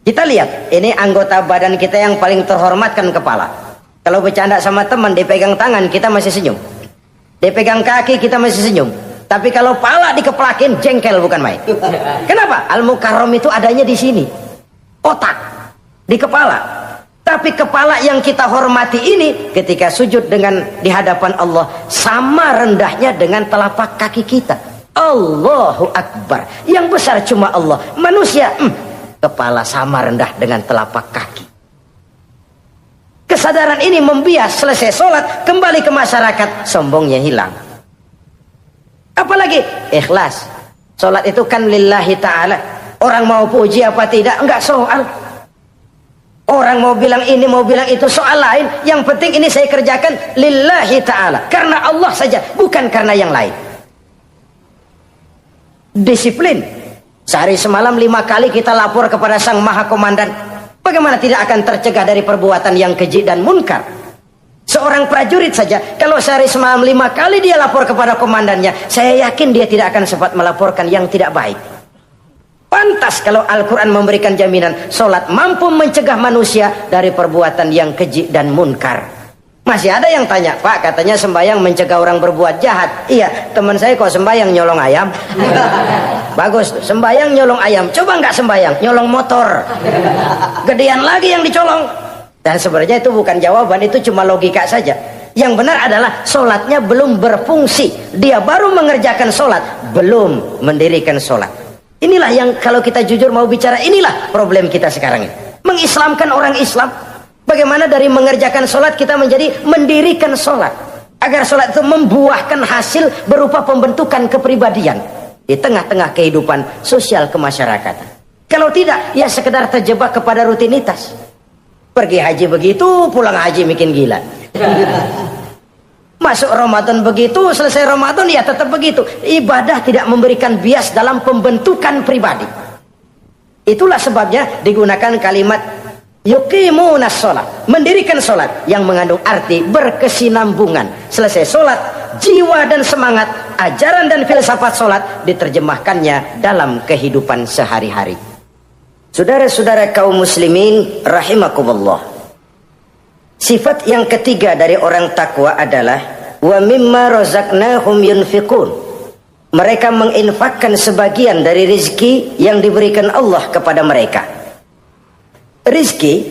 Kita lihat, ini anggota badan kita yang paling terhormat kan kepala. Kalau bercanda sama teman, dipegang tangan, kita masih senyum. Dipegang kaki, kita masih senyum. Tapi kalau pala dikeplakin, jengkel bukan main. Kenapa? Al-Mukarram itu adanya di sini. Otak, di kepala. Tapi kepala yang kita hormati ini ketika sujud di hadapan Allah sama rendahnya dengan telapak kaki kita. Allahu Akbar. Yang besar cuma Allah. Manusia, kepala sama rendah dengan telapak kaki. Kesadaran ini membias, selesai sholat, kembali ke masyarakat, sombongnya hilang. Apalagi ikhlas. Sholat itu kan lillahi ta'ala. Orang mau puji apa tidak, enggak soal. Orang mau bilang ini, mau bilang itu, soal lain. Yang penting ini saya kerjakan lillahi ta'ala. Karena Allah saja, bukan karena yang lain. Disiplin. Sehari semalam 5 kali kita lapor kepada Sang Maha Komandan. Bagaimana tidak akan tercegah dari perbuatan yang keji dan munkar? Seorang prajurit saja, kalau sehari semalam 5 kali dia lapor kepada komandannya, saya yakin dia tidak akan sempat melaporkan yang tidak baik. Pantas kalau Al-Quran memberikan jaminan sholat mampu mencegah manusia dari perbuatan yang keji dan munkar. Masih ada yang tanya, Pak, katanya sembahyang mencegah orang berbuat jahat. Iya, teman saya kok sembahyang nyolong ayam. Bagus, sembahyang nyolong ayam. Coba nggak sembahyang, nyolong motor. Gedean lagi yang dicolong. Dan sebenarnya itu bukan jawaban, itu cuma logika saja. Yang benar adalah sholatnya belum berfungsi. Dia baru mengerjakan sholat, belum mendirikan sholat. Inilah yang kalau kita jujur mau bicara, inilah problem kita sekarang ini. Mengislamkan orang Islam. Bagaimana dari mengerjakan sholat kita menjadi mendirikan sholat. Agar sholat itu membuahkan hasil berupa pembentukan kepribadian. Di tengah-tengah kehidupan sosial kemasyarakatan. Kalau tidak, ya sekedar terjebak kepada rutinitas. Pergi haji begitu, pulang haji bikin gila. Masuk Ramadan begitu, selesai Ramadan ya tetap begitu. Ibadah tidak memberikan bias dalam pembentukan pribadi. Itulah sebabnya digunakan kalimat yuqimunas sholat, mendirikan sholat yang mengandung arti berkesinambungan. Selesai sholat, jiwa dan semangat, ajaran dan filsafat sholat diterjemahkannya dalam kehidupan sehari-hari. Saudara-saudara kaum muslimin rahimakumullah. Sifat yang ketiga dari orang takwa adalah wa mimma razaqnahum yunfiqun. Mereka menginfakkan sebagian dari rezeki yang diberikan Allah kepada mereka. Rizki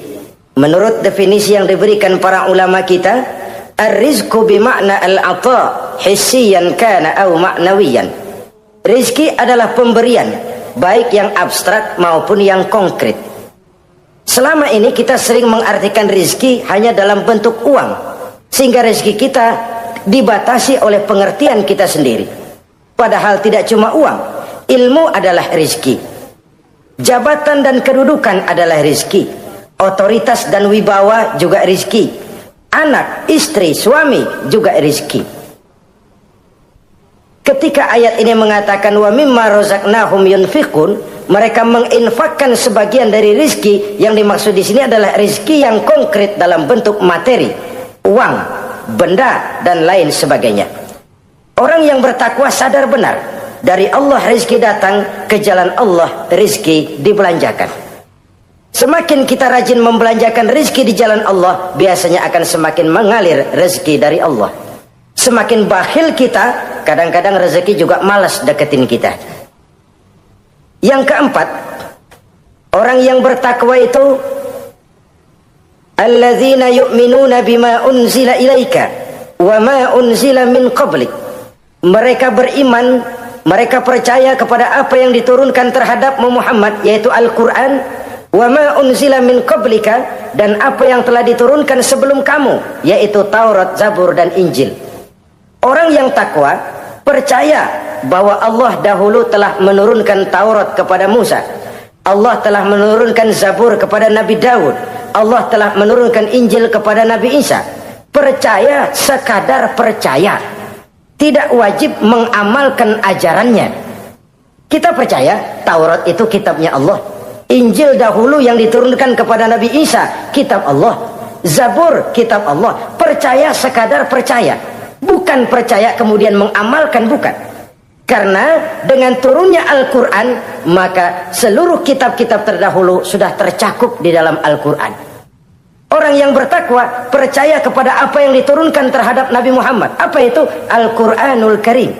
menurut definisi yang diberikan para ulama kita, ar-rizqu bimakna al-ata hissiyan kana aw ma'nawiyan. Rizki adalah pemberian, baik yang abstrak maupun yang konkret. Selama ini kita sering mengartikan rizki hanya dalam bentuk uang, sehingga rizki kita dibatasi oleh pengertian kita sendiri. Padahal tidak cuma uang, ilmu adalah rizki, jabatan dan kedudukan adalah rizki, otoritas dan wibawa juga rizki, anak, istri, suami juga rizki. Ketika ayat ini mengatakan wa mimma razaqnahum yunfiqun, mereka menginfakkan sebagian dari rizki, yang dimaksud di sini adalah rizki yang konkret dalam bentuk materi, uang, benda dan lain sebagainya. Orang yang bertakwa sadar benar dari Allah rizki datang, ke jalan Allah rizki dibelanjakan. Semakin kita rajin membelanjakan rizki di jalan Allah, biasanya akan semakin mengalir rezeki dari Allah. Semakin bakhil kita, kadang-kadang rezeki juga malas deketin kita. Yang keempat, orang yang bertakwa itu alladzina yu'minuna bima unzila ilaika wa ma unzila min qablik. Mereka beriman, mereka percaya kepada apa yang diturunkan terhadap Muhammad, yaitu Al-Quran, wa ma unzila min qablika, dan apa yang telah diturunkan sebelum kamu, yaitu Taurat, Zabur dan Injil. Orang yang takwa percaya bahwa Allah dahulu telah menurunkan Taurat kepada Musa, Allah telah menurunkan Zabur kepada Nabi Daud, Allah telah menurunkan Injil kepada Nabi Isa. Percaya sekadar percaya, tidak wajib mengamalkan ajarannya. Kita percaya Taurat itu kitabnya Allah, Injil dahulu yang diturunkan kepada Nabi Isa kitab Allah, Zabur kitab Allah. Percaya sekadar percaya, bukan percaya kemudian mengamalkan, bukan. Karena dengan turunnya Al-Quran, maka seluruh kitab-kitab terdahulu sudah tercakup di dalam Al-Quran. Orang yang bertakwa percaya kepada apa yang diturunkan terhadap Nabi Muhammad. Apa itu? Al-Quranul Karim.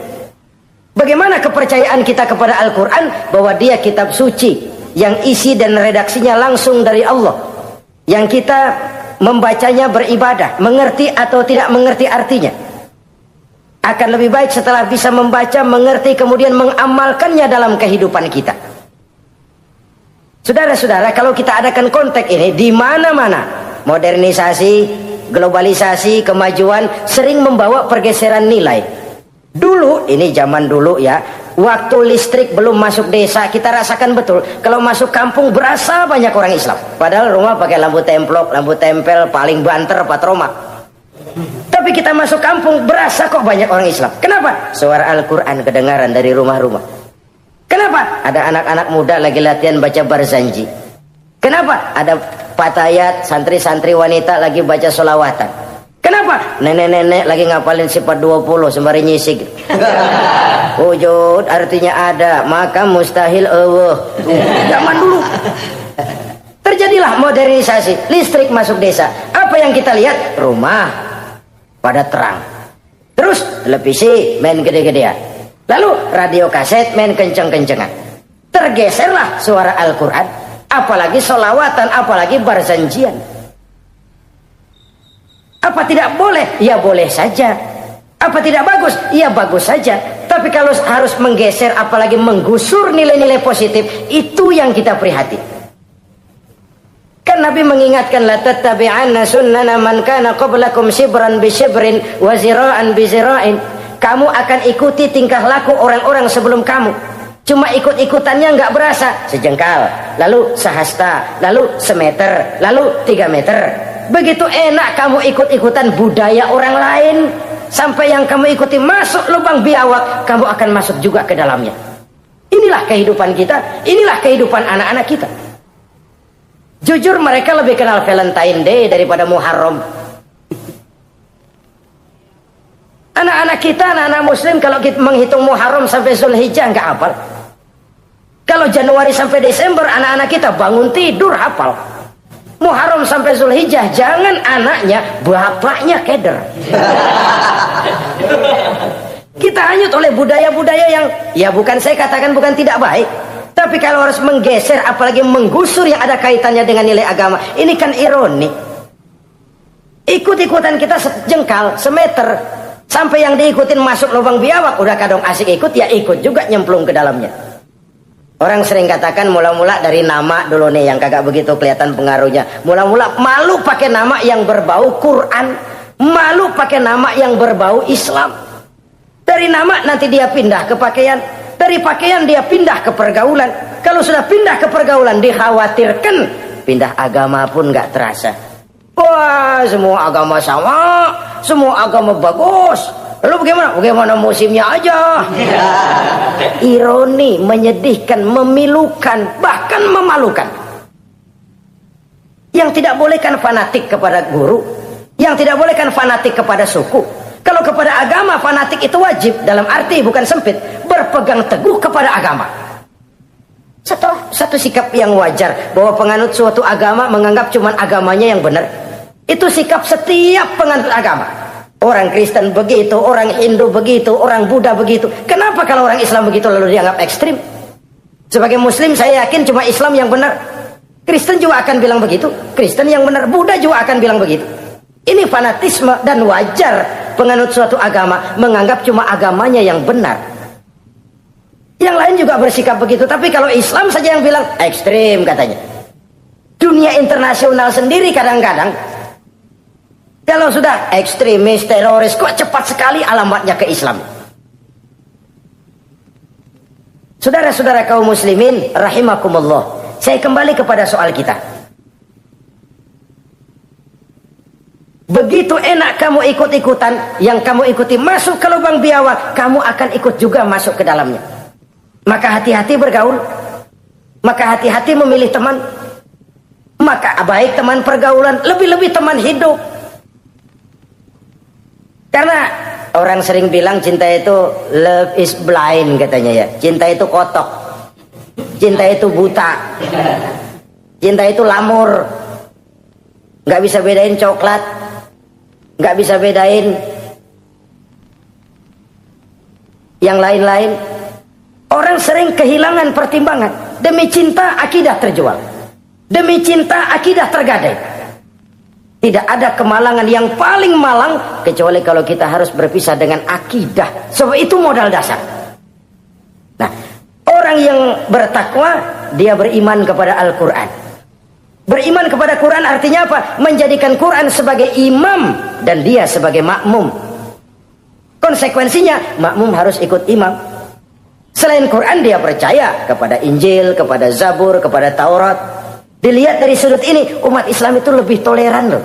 Bagaimana kepercayaan kita kepada Al-Quran? Bahwa dia kitab suci yang isi dan redaksinya langsung dari Allah, yang kita membacanya beribadah, mengerti atau tidak mengerti artinya. Akan lebih baik setelah bisa membaca, mengerti, kemudian mengamalkannya dalam kehidupan kita. Saudara-saudara, kalau kita adakan konteks ini di mana-mana, modernisasi, globalisasi, kemajuan sering membawa pergeseran nilai. Dulu, ini zaman dulu ya, waktu listrik belum masuk desa, kita rasakan betul kalau masuk kampung berasa banyak orang Islam. Padahal rumah pakai lampu templok, lampu tempel, paling banter patroma. Tapi kita masuk kampung berasa kok banyak orang Islam. Kenapa? Suara Al-Quran kedengaran dari rumah-rumah. Kenapa? Ada anak-anak muda lagi latihan baca barzanji. Kenapa? Ada patayat, santri-santri wanita lagi baca sholawatan. Kenapa? Nenek-nenek lagi ngapalin sifat 20 sembari nyisik. Wujud artinya ada, maka mustahil zaman dulu. Terjadilah modernisasi, listrik masuk desa. Apa yang kita lihat? Rumah pada terang. Terus televisi main gede-gedean. Lalu radio kaset main kenceng-kencengan. Tergeserlah suara Al-Quran, apalagi sholawatan, apalagi barzanjian. Apa tidak boleh? Ya boleh saja. Apa tidak bagus? Ya bagus saja. Tapi kalau harus menggeser, apalagi menggusur nilai-nilai positif, itu yang kita prihatin. Kan Nabi mengingatkan, la tattabi'anna sunnana man kana qablakum shibran bi shibrin wa zira'an bi zira'in. Kamu akan ikuti tingkah laku orang-orang sebelum kamu. Cuma ikut-ikutannya nggak berasa, sejengkal, lalu sehasta, lalu semeter, lalu 3 meter. Begitu enak kamu ikut-ikutan budaya orang lain, sampai yang kamu ikuti masuk lubang biawak, kamu akan masuk juga ke dalamnya. Inilah kehidupan kita, inilah kehidupan anak-anak kita. Jujur mereka lebih kenal Valentine Day daripada Muharram. Anak-anak kita, anak-anak muslim, kalau kita menghitung Muharram sampai Zulhijjah nggak hafal. Kalau Januari sampai Desember, anak-anak kita bangun tidur hafal. Muharram sampai Zulhijjah, jangan anaknya, bapaknya keder. Kita hanyut oleh budaya-budaya yang, ya bukan saya katakan bukan tidak baik, tapi kalau harus menggeser, apalagi menggusur yang ada kaitannya dengan nilai agama, ini kan ironi. Ikut-ikutan kita sejengkal, semeter, sampai yang diikutin masuk lubang biawak, udah kadang asik ikut, ya ikut juga nyemplung ke dalamnya. Orang sering katakan mula-mula dari nama dulu nih yang kagak begitu kelihatan pengaruhnya. Mula-mula malu pakai nama yang berbau Quran, malu pakai nama yang berbau Islam. Dari nama nanti dia pindah ke pakaian, dari pakaian dia pindah ke pergaulan. Kalau sudah pindah ke pergaulan, dikhawatirkan pindah agama pun nggak terasa. Wah, semua agama sama, semua agama bagus. Lalu bagaimana? Bagaimana musimnya aja. Ironi, menyedihkan, memilukan, bahkan memalukan. Yang tidak boleh kan fanatik kepada guru, yang tidak boleh kan fanatik kepada suku. Kalau kepada agama, fanatik itu wajib, dalam arti bukan sempit, berpegang teguh kepada agama. Satu sikap yang wajar, bahwa penganut suatu agama menganggap cuma agamanya yang benar. Itu sikap setiap penganut agama. Orang Kristen begitu, orang Hindu begitu, orang Buddha begitu. Kenapa kalau orang Islam begitu lalu dianggap ekstrim? Sebagai Muslim saya yakin cuma Islam yang benar. Kristen juga akan bilang begitu. Kristen yang benar, Buddha juga akan bilang begitu. Ini fanatisme dan wajar penganut suatu agama menganggap cuma agamanya yang benar. Yang lain juga bersikap begitu. Tapi kalau Islam saja yang bilang ekstrim katanya. Dunia internasional sendiri kadang-kadang, kalau sudah ekstremis, teroris, kok cepat sekali alamatnya ke Islam. Saudara-saudara kaum muslimin, rahimakumullah. Saya kembali kepada soal kita. Begitu enak kamu ikut-ikutan, yang kamu ikuti masuk ke lubang biawak, kamu akan ikut juga masuk ke dalamnya. Maka hati-hati bergaul. Maka hati-hati memilih teman. Maka baik teman pergaulan, lebih-lebih teman hidup. Karena orang sering bilang cinta itu love is blind katanya ya. Cinta itu kotok. Cinta itu buta. Cinta itu lamur. Gak bisa bedain coklat. Gak bisa bedain yang lain-lain. Orang sering kehilangan pertimbangan. Demi cinta akidah terjual. Demi cinta akidah tergadai. Tidak ada kemalangan yang paling malang kecuali kalau kita harus berpisah dengan akidah. Sebab itu modal dasar. Nah, orang yang bertakwa, dia beriman kepada Al-Quran. Beriman kepada Quran artinya apa? Menjadikan Quran sebagai imam dan dia sebagai makmum. Konsekuensinya, makmum harus ikut imam. Selain Quran, dia percaya kepada Injil, kepada Zabur, kepada Taurat. Dilihat dari sudut ini, umat Islam itu lebih toleran loh.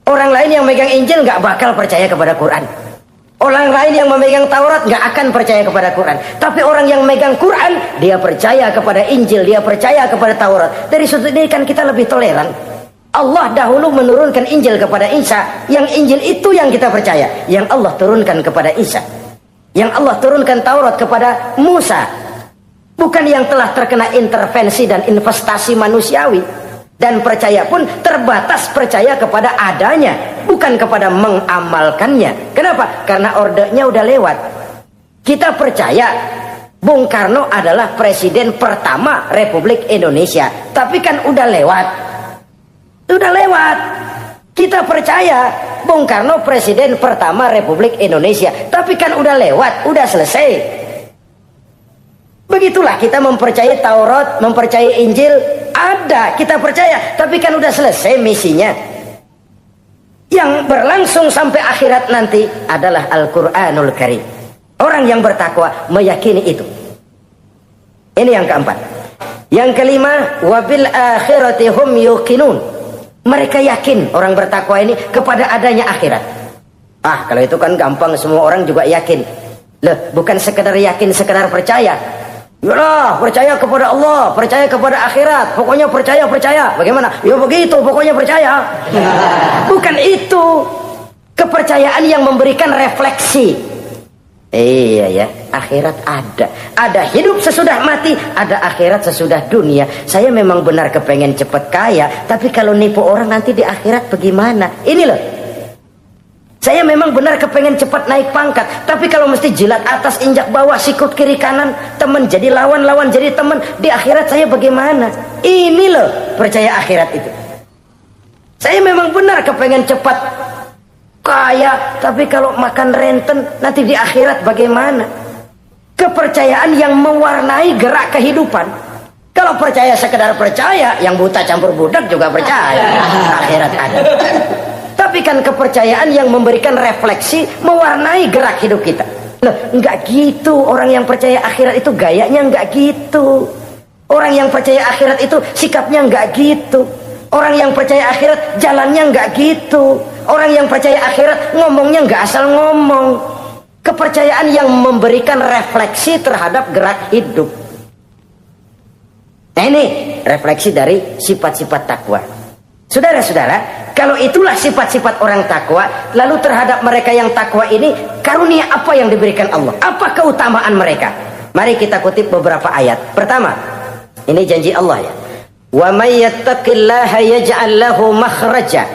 Orang lain yang megang Injil nggak bakal percaya kepada Quran. Orang lain yang memegang Taurat nggak akan percaya kepada Quran. Tapi orang yang megang Quran, dia percaya kepada Injil, dia percaya kepada Taurat. Dari sudut ini kan kita lebih toleran. Allah dahulu menurunkan Injil kepada Isa. Yang Injil itu yang kita percaya. Yang Allah turunkan kepada Isa. Yang Allah turunkan Taurat kepada Musa. Bukan yang telah terkena intervensi dan investasi manusiawi. Dan percaya pun terbatas percaya kepada adanya, bukan kepada mengamalkannya. Kenapa? Karena ordernya udah lewat. Kita percaya Bung Karno adalah presiden pertama Republik Indonesia. Tapi kan udah lewat. Udah lewat. Kita percaya Bung Karno presiden pertama Republik Indonesia. Tapi kan udah lewat, udah selesai. Begitulah kita mempercayai Taurat, mempercayai Injil, ada, kita percaya, tapi kan udah selesai misinya. Yang berlangsung sampai akhirat nanti adalah Al-Quranul Karim. Orang yang bertakwa meyakini itu. Ini yang keempat. Yang kelima, wabil akhirati hum yuqinun. Mereka yakin orang bertakwa ini kepada adanya akhirat. Kalau itu kan gampang, semua orang juga yakin. Loh, bukan sekedar yakin, sekedar percaya. Yalah, percaya kepada Allah, percaya kepada akhirat. Pokoknya percaya. Bagaimana? Ya begitu, pokoknya percaya. Bukan itu. Kepercayaan yang memberikan refleksi. Iya ya, akhirat ada. Ada hidup sesudah mati, ada akhirat sesudah dunia. Saya memang benar kepengen cepat kaya, tapi kalau nipu orang nanti di akhirat bagaimana? Ini loh. Saya memang benar kepengen cepat naik pangkat, tapi kalau mesti jilat atas injak bawah, sikut kiri kanan, teman jadi lawan, lawan jadi teman, di akhirat saya bagaimana? Ini loh percaya akhirat itu. Saya memang benar kepengen cepat kaya, tapi kalau makan renten nanti di akhirat bagaimana? Kepercayaan yang mewarnai gerak kehidupan. Kalau percaya sekedar percaya, yang buta campur budak juga percaya akhirat ada. Tapi kan kepercayaan yang memberikan refleksi, mewarnai gerak hidup kita. Loh, enggak gitu. Orang yang percaya akhirat itu gayanya enggak gitu. Orang yang percaya akhirat itu sikapnya enggak gitu. Orang yang percaya akhirat jalannya enggak gitu. Orang yang percaya akhirat ngomongnya enggak asal ngomong. Kepercayaan yang memberikan refleksi terhadap gerak hidup. Nah, ini refleksi dari sifat-sifat takwa. Saudara-saudara, kalau itulah sifat-sifat orang takwa, lalu terhadap mereka yang takwa ini, karunia apa yang diberikan Allah? Apa keutamaan mereka? Mari kita kutip beberapa ayat. Pertama, ini janji Allah ya. Wa may yattaqillaha yaj'al lahu makhraja.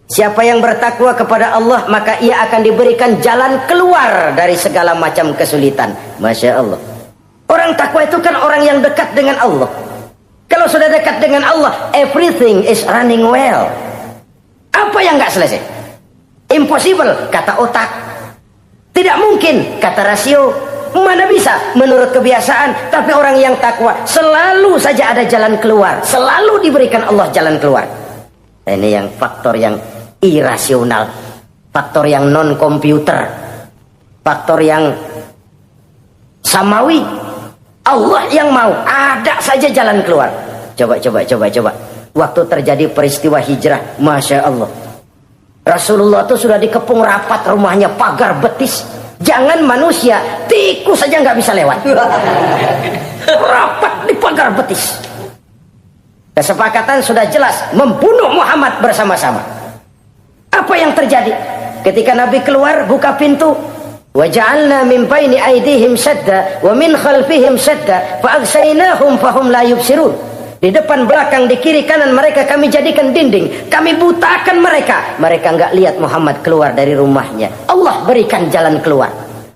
Siapa yang bertakwa kepada Allah, maka ia akan diberikan jalan keluar dari segala macam kesulitan. Masya Allah. Orang takwa itu kan orang yang dekat dengan Allah. Kalau sudah dekat dengan Allah, everything is running well. Apa yang nggak selesai? Impossible, kata otak. Tidak mungkin, kata rasio. Mana bisa menurut kebiasaan. Tapi orang yang takwa selalu saja ada jalan keluar, selalu diberikan Allah jalan keluar. Ini yang faktor yang irasional, faktor yang non komputer, faktor yang samawi. Allah yang mau ada saja jalan keluar. Coba. Waktu terjadi peristiwa hijrah, Masya Allah, Rasulullah itu sudah dikepung rapat rumahnya, pagar betis. Jangan manusia, tikus saja nggak bisa lewat. Rapat di pagar betis. Kesepakatan sudah jelas, membunuh Muhammad bersama-sama. Apa yang terjadi? Ketika Nabi keluar, buka pintu. وَجَعَلْنَا مِنْ بَيْنِ أَيْدِيهِمْ سَدًّا وَمِنْ خَلْفِهِمْ سَدًّا فَأَغْشَيْنَاهُمْ فَهُمْ لَا يُبْصِرُونَ. Di depan, belakang, di kiri, kanan mereka kami jadikan dinding. Kami butakan mereka. Mereka enggak lihat Muhammad keluar dari rumahnya. Allah berikan jalan keluar.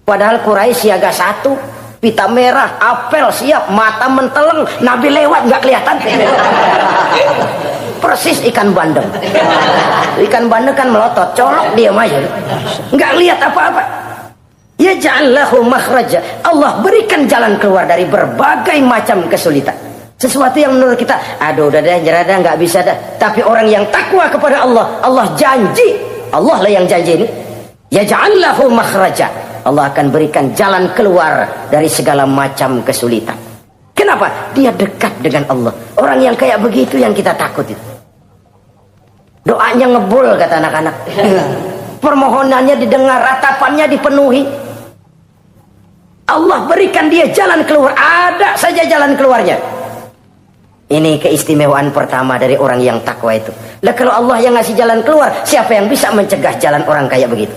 Padahal Quraisy siaga satu, pita merah, apel siap, mata menteleng, Nabi lewat enggak kelihatan. Persis ikan bandeng. Ikan bandeng kan melotot, colok diam aja. Enggak lihat apa-apa. Ya ja'allahu makhraja. Allah berikan jalan keluar dari berbagai macam kesulitan. Sesuatu yang menurut kita, aduh udah dah, nyerah dah, nggak bisa dah. Tapi orang yang takwa kepada Allah, Allah janji, Allah lah yang janji ini. Ya ja'allahu makhraja. Allah akan berikan jalan keluar dari segala macam kesulitan. Kenapa? Dia dekat dengan Allah. Orang yang kayak begitu yang kita takut itu. Doanya ngebul kata anak-anak. Permohonannya didengar, ratapannya dipenuhi. Allah berikan dia jalan keluar, ada saja jalan keluarnya. Ini keistimewaan pertama dari orang yang takwa itu. Lah kalau Allah yang ngasih jalan keluar, siapa yang bisa mencegah jalan orang kayak begitu?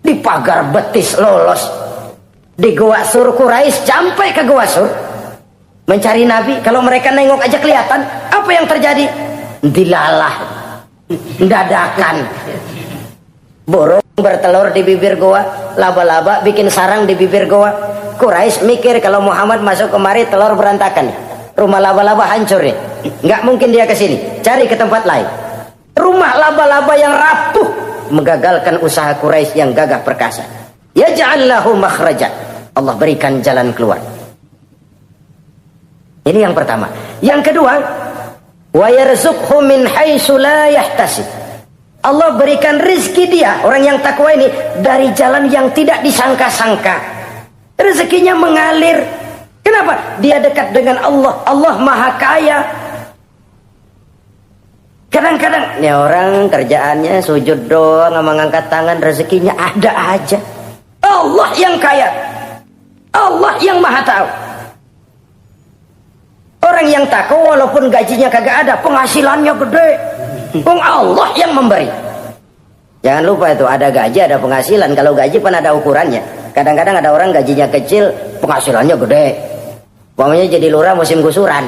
Di pagar betis lolos, di Goa Sur Quraisy sampai ke Goa Sur mencari Nabi. Kalau mereka nengok aja kelihatan. Apa yang terjadi? Dilalah, dadakan. Burung bertelur di bibir goa, laba-laba bikin sarang di bibir goa. Quraisy mikir kalau Muhammad masuk kemari telur berantakan, rumah laba-laba hancur nih, nggak mungkin dia ke sini, cari ke tempat lain. Rumah laba-laba yang rapuh menggagalkan usaha Quraisy yang gagah perkasa. Ya ja'allahu makhraja. Allah berikan jalan keluar. Ini yang pertama. Yang kedua, wa yarzuqhu min haitsu la yahtasib. Allah berikan rezeki dia, orang yang takwa ini, dari jalan yang tidak disangka-sangka. Rezekinya mengalir. Kenapa? Kenapa? Dia dekat dengan Allah. Allah maha kaya. Kadang-kadang nih orang kerjaannya sujud doang sama ngangkat tangan, rezekinya ada aja. Allah yang kaya, Allah yang maha tahu. Orang yang takwa walaupun gajinya kagak ada, penghasilannya gede. Allah yang memberi. Jangan lupa itu, ada gaji ada penghasilan. Kalau gaji kan ada ukurannya. Kadang-kadang ada orang gajinya kecil, penghasilannya gede. Pokoknya jadi lurah musim gusuran.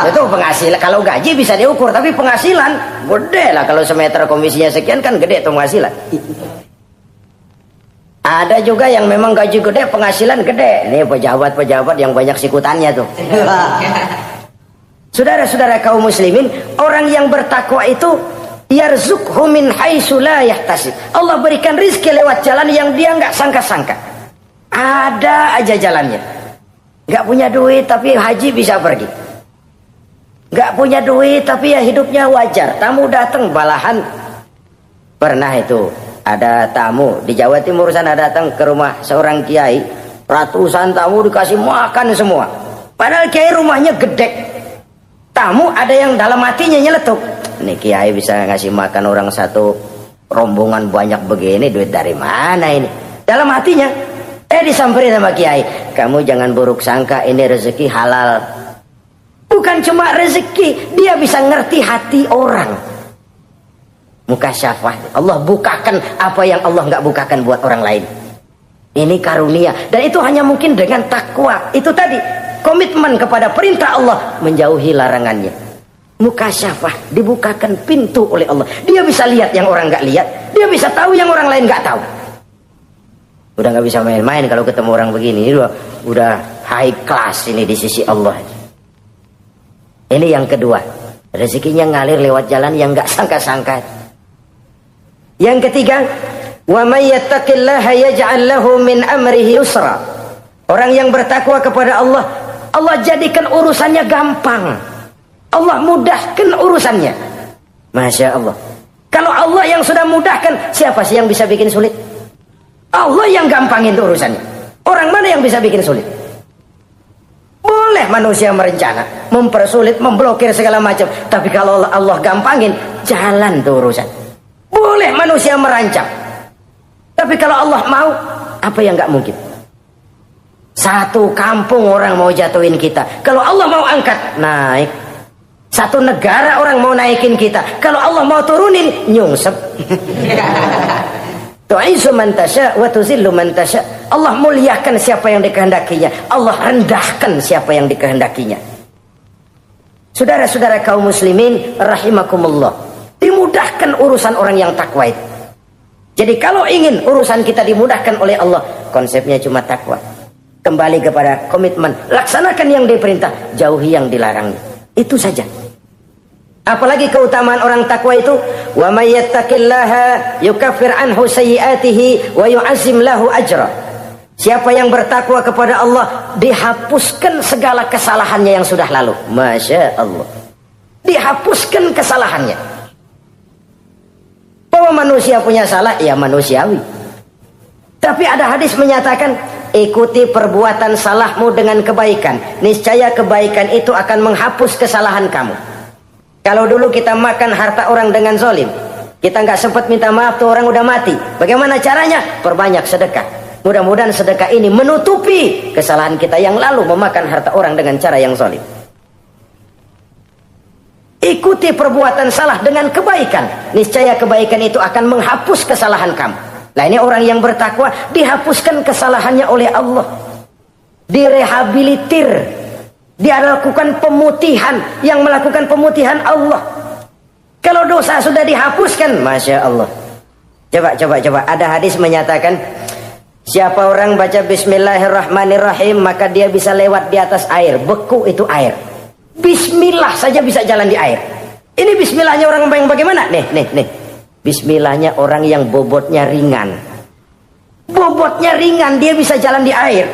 Itu penghasilan. Kalau gaji bisa diukur, tapi penghasilan gede lah. Kalau semeter komisinya sekian kan gede tuh penghasilan. Ada juga yang memang gaji gede, penghasilan gede. Ini pejabat-pejabat yang banyak sikutannya tuh. Saudara-saudara kaum muslimin, orang yang bertakwa itu yarzuqhu min haitsu la yahtasib. Allah berikan rizki lewat jalan yang dia nggak sangka-sangka. Ada aja jalannya. Nggak punya duit tapi haji bisa pergi. Nggak punya duit tapi ya hidupnya wajar. Tamu datang balahan. Pernah itu ada tamu di Jawa Timur sana datang ke rumah seorang kiai. Ratusan tamu dikasih makan semua. Padahal kiai rumahnya gede. Tamu ada yang dalam hatinya nyeletuk. Nih kiai bisa ngasih makan orang satu rombongan banyak begini, duit dari mana ini? Dalam hatinya disamperin sama kiai, kamu jangan buruk sangka, ini rezeki halal. Bukan cuma rezeki, dia bisa ngerti hati orang. Mukasyafah, Allah bukakan apa yang Allah nggak bukakan buat orang lain. Ini karunia, dan itu hanya mungkin dengan takwa. Itu tadi komitmen kepada perintah Allah, menjauhi larangannya. Mukasyafah, dibukakan pintu oleh Allah. Dia bisa lihat yang orang nggak lihat, dia bisa tahu yang orang lain nggak tahu. Udah nggak bisa main-main kalau ketemu orang begini. Ini udah high class ini di sisi Allah. Ini yang kedua, rezekinya ngalir lewat jalan yang nggak sangka-sangka. Yang ketiga, wa may yattaqillaha yaj'al lahu min amrihi yusra. Orang yang bertakwa kepada Allah, Allah jadikan urusannya gampang. Allah mudahkan urusannya. Masya Allah. Kalau Allah yang sudah mudahkan, siapa sih yang bisa bikin sulit? Allah yang gampangin itu urusannya. Orang mana yang bisa bikin sulit? Boleh manusia merencana, mempersulit, memblokir segala macam. Tapi kalau Allah gampangin, jalan tuh urusan. Boleh manusia merancang. Tapi kalau Allah mau, apa yang gak mungkin? Satu kampung orang mau jatuhin kita. Kalau Allah mau angkat, naik. Satu negara orang mau naikin kita. Kalau Allah mau turunin, nyungsep. Tu'izzu man tasya wa tuzillu man tasya. Allah muliakan siapa yang dikehendakinya, Allah rendahkan siapa yang dikehendakinya. Saudara-saudara kaum muslimin rahimakumullah, dimudahkan urusan orang yang takwa itu. Jadi kalau ingin urusan kita dimudahkan oleh Allah, konsepnya cuma takwa. Kembali kepada komitmen, laksanakan yang diperintah, jauhi yang dilarang. Itu saja. Apalagi keutamaan orang takwa itu, wa may yattaqillaha yukaffir anhu sayyi'atihi wa yu'azzim lahu ajra. Siapa yang bertakwa kepada Allah, dihapuskan segala kesalahannya yang sudah lalu. Masya Allah, dihapuskan kesalahannya. Bahwa manusia punya salah, ya manusiawi. Tapi ada hadis menyatakan, ikuti perbuatan salahmu dengan kebaikan, niscaya kebaikan itu akan menghapus kesalahan kamu. Kalau dulu kita makan harta orang dengan zalim, kita nggak sempat minta maaf tuh orang udah mati. Bagaimana caranya? Perbanyak sedekah. Mudah-mudahan sedekah ini menutupi kesalahan kita yang lalu memakan harta orang dengan cara yang zalim. Ikuti perbuatan salah dengan kebaikan, niscaya kebaikan itu akan menghapus kesalahan kamu. Nah ini orang yang bertakwa, dihapuskan kesalahannya oleh Allah, direhabilitir. Dia lakukan pemutihan, yang melakukan pemutihan Allah. Kalau dosa sudah dihapuskan, Masya Allah. Coba. Ada hadis menyatakan, siapa orang baca Bismillahirrahmanirrahim, maka dia bisa lewat di atas air. Beku itu air. Bismillah saja bisa jalan di air. Ini Bismillahnya orang yang bagaimana? Nih. Bismillahnya orang yang bobotnya ringan. Bobotnya ringan, dia bisa jalan di air.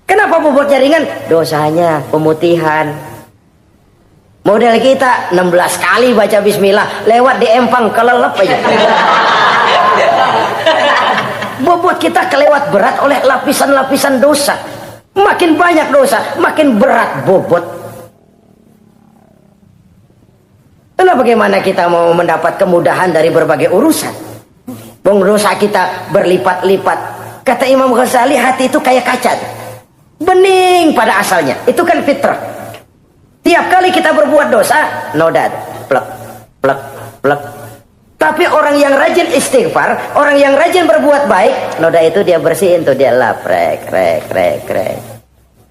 Kenapa bobotnya ringan? Dosanya pemutihan. Model kita 16 kali baca bismillah, lewat di empang kelelep aja. Bobot kita kelewat berat oleh lapisan-lapisan dosa. Makin banyak dosa, makin berat bobot. Lalu bagaimana kita mau mendapat kemudahan dari berbagai urusan? Bung, dosa kita berlipat-lipat. Kata Imam Ghazali, hati itu kayak kaca, bening pada asalnya. Itu kan fitrah. Tiap kali kita berbuat dosa, noda, plek, plek, plek. Tapi orang yang rajin istighfar, orang yang rajin berbuat baik, noda itu dia bersihin tuh, dia lap, rek.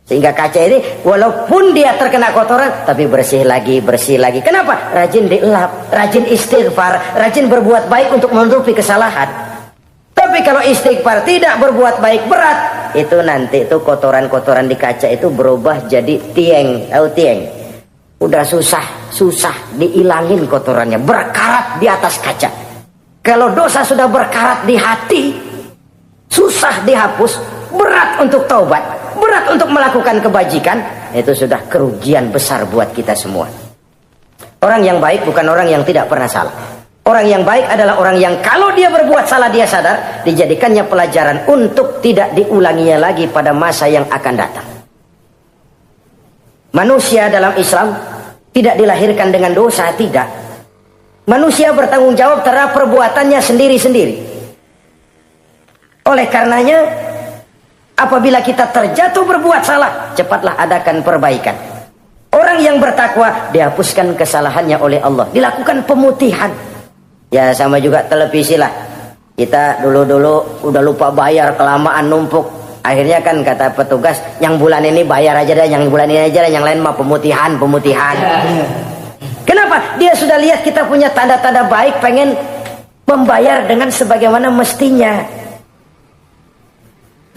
Sehingga kaca ini walaupun dia terkena kotoran, tapi bersih lagi. Kenapa? Rajin dilap, rajin istighfar, rajin berbuat baik untuk menutupi kesalahan. Tapi kalau istighfar tidak berbuat baik, berat, itu nanti itu kotoran-kotoran di kaca itu berubah jadi tieng. Tahu tieng? Udah susah diilangin kotorannya, berkarat di atas kaca. Kalau dosa sudah berkarat di hati, susah dihapus, berat untuk taubat, berat untuk melakukan kebajikan, itu sudah kerugian besar buat kita semua. Orang yang baik bukan orang yang tidak pernah salah. Orang yang baik adalah orang yang kalau dia berbuat salah dia sadar, dijadikannya pelajaran untuk tidak diulanginya lagi pada masa yang akan datang. Manusia dalam Islam tidak dilahirkan dengan dosa, tidak. Manusia bertanggung jawab terhadap perbuatannya sendiri-sendiri. Oleh karenanya, apabila kita terjatuh berbuat salah, cepatlah adakan perbaikan. Orang yang bertakwa dihapuskan kesalahannya oleh Allah, dilakukan pemutihan. Ya sama juga televisi lah. Kita dulu-dulu udah lupa bayar, kelamaan numpuk. Akhirnya kan kata petugas, yang bulan ini bayar aja dah, yang bulan ini aja dah, yang lain mah pemutihan. Kenapa? Dia sudah lihat kita punya tanda-tanda baik, pengen membayar dengan sebagaimana mestinya.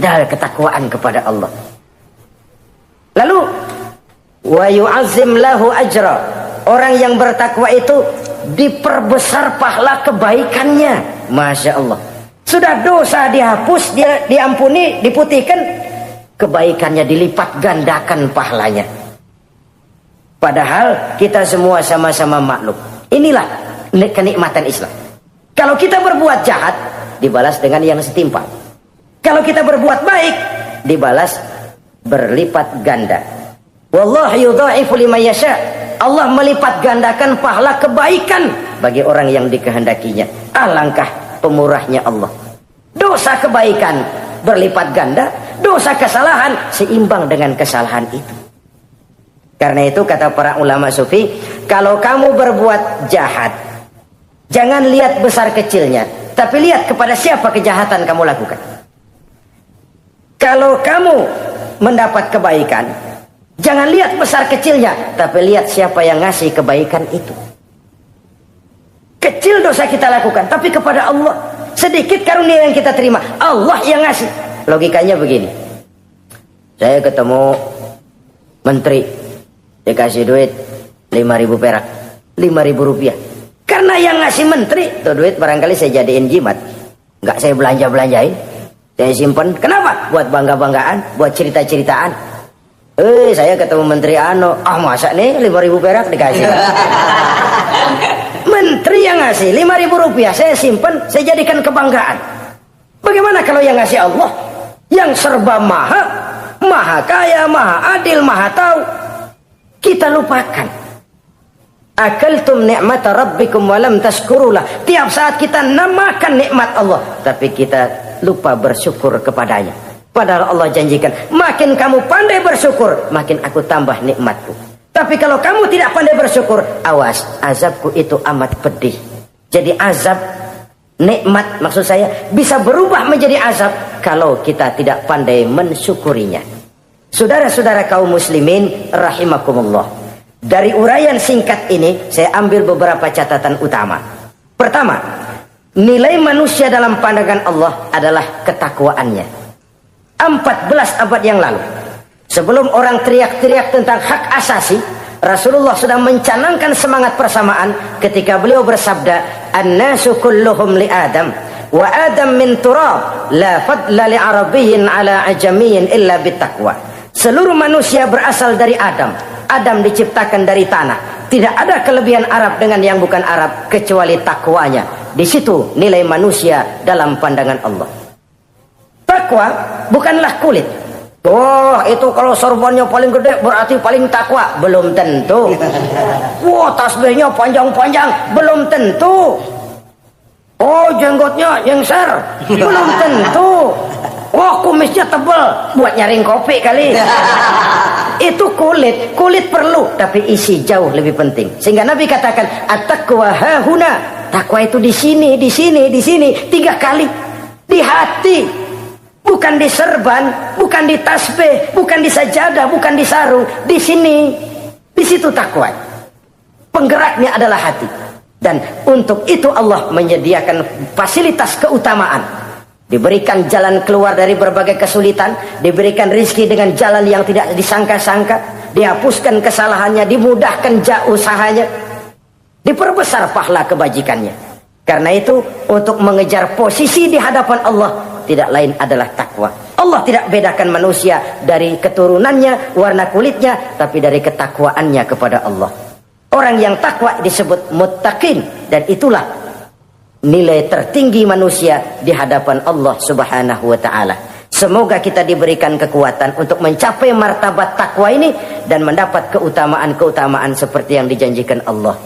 Dari ketakwaan kepada Allah. Lalu wa yu'azzim lahu ajra. Orang yang bertakwa itu diperbesar pahala kebaikannya. Masya Allah. Sudah dosa dihapus, dia diampuni, diputihkan, kebaikannya dilipat gandakan pahalanya. Padahal kita semua sama-sama maklum. Inilah kenikmatan Islam. Kalau kita berbuat jahat, dibalas dengan yang setimpal. Kalau kita berbuat baik, dibalas berlipat ganda. Wallahu yudha'ifu liman yasha. Allah melipat gandakan pahala kebaikan bagi orang yang dikehendakinya. Alangkah pemurahnya Allah. Dosa kebaikan berlipat ganda, dosa kesalahan seimbang dengan kesalahan itu. Karena itu kata para ulama sufi, kalau kamu berbuat jahat, jangan lihat besar kecilnya, tapi lihat kepada siapa kejahatan kamu lakukan. Kalau kamu mendapat kebaikan, jangan lihat besar kecilnya, tapi lihat siapa yang ngasih kebaikan itu. Kecil dosa kita lakukan, tapi kepada Allah. Sedikit karunia yang kita terima, Allah yang ngasih. Logikanya begini. Saya ketemu menteri, dikasih duit 5.000 perak, 5.000 rupiah. Karena yang ngasih menteri, itu duit barangkali saya jadiin jimat. Nggak saya belanja-belanjain. Saya simpan. Kenapa? Buat bangga-banggaan, buat cerita-ceritaan. Saya ketemu menteri masa nih 5.000 perak dikasih. Menteri yang ngasih 5.000 rupiah, saya simpan, saya jadikan kebanggaan. Bagaimana kalau yang ngasih Allah, yang serba maha kaya, maha adil, maha tahu, kita lupakan. Akaltum ni'mata rabbikum walam tashkurulah. Tiap saat kita namakan nikmat Allah, tapi kita lupa bersyukur kepadanya. Padahal Allah janjikan, makin kamu pandai bersyukur, makin aku tambah nikmatku. Tapi kalau kamu tidak pandai bersyukur, awas, azabku itu amat pedih. Jadi azab, nikmat maksud saya, bisa berubah menjadi azab kalau kita tidak pandai mensyukurinya. Saudara-saudara kaum muslimin rahimakumullah. Dari uraian singkat ini, saya ambil beberapa catatan utama. Pertama, nilai manusia dalam pandangan Allah adalah ketakwaannya. 14 abad yang lalu, sebelum orang teriak-teriak tentang hak asasi, Rasulullah sudah mencanangkan semangat persamaan ketika beliau bersabda, "An-nasu kulluhum li Adam, wa Adam min turab, la fadla li arabiyyin ala ajamiyyin illa bittaqwa." Seluruh manusia berasal dari Adam. Adam diciptakan dari tanah. Tidak ada kelebihan Arab dengan yang bukan Arab kecuali takwanya. Di situ nilai manusia dalam pandangan Allah. Takwa bukanlah kulit. Oh, itu kalau sorbannya paling gede berarti paling takwa. Belum tentu. Wah, tasbihnya panjang-panjang. Belum tentu. Oh, jenggotnya nyengser. Belum tentu. Wah, kumisnya tebal. Buat nyaring kopi kali. Itu kulit. Kulit perlu. Tapi isi jauh lebih penting. Sehingga Nabi katakan, at-taqwa hahuna. Takwa itu di sini, di sini, di sini. 3 kali. Di hati. Bukan di serban, bukan di tasbih, bukan di sajadah, bukan di sarung. Di sini, di situ takwa. Penggeraknya adalah hati. Dan untuk itu Allah menyediakan fasilitas keutamaan. Diberikan jalan keluar dari berbagai kesulitan. Diberikan rizki dengan jalan yang tidak disangka-sangka. Dihapuskan kesalahannya, dimudahkan usahanya. Diperbesar pahala kebajikannya. Karena itu, untuk mengejar posisi di hadapan Allah, tidak lain adalah takwa. Allah tidak bedakan manusia dari keturunannya, warna kulitnya, tapi dari ketakwaannya kepada Allah. Orang yang takwa disebut muttaqin, dan itulah nilai tertinggi manusia di hadapan Allah Subhanahu wa taala. Semoga kita diberikan kekuatan untuk mencapai martabat takwa ini dan mendapat keutamaan-keutamaan seperti yang dijanjikan Allah.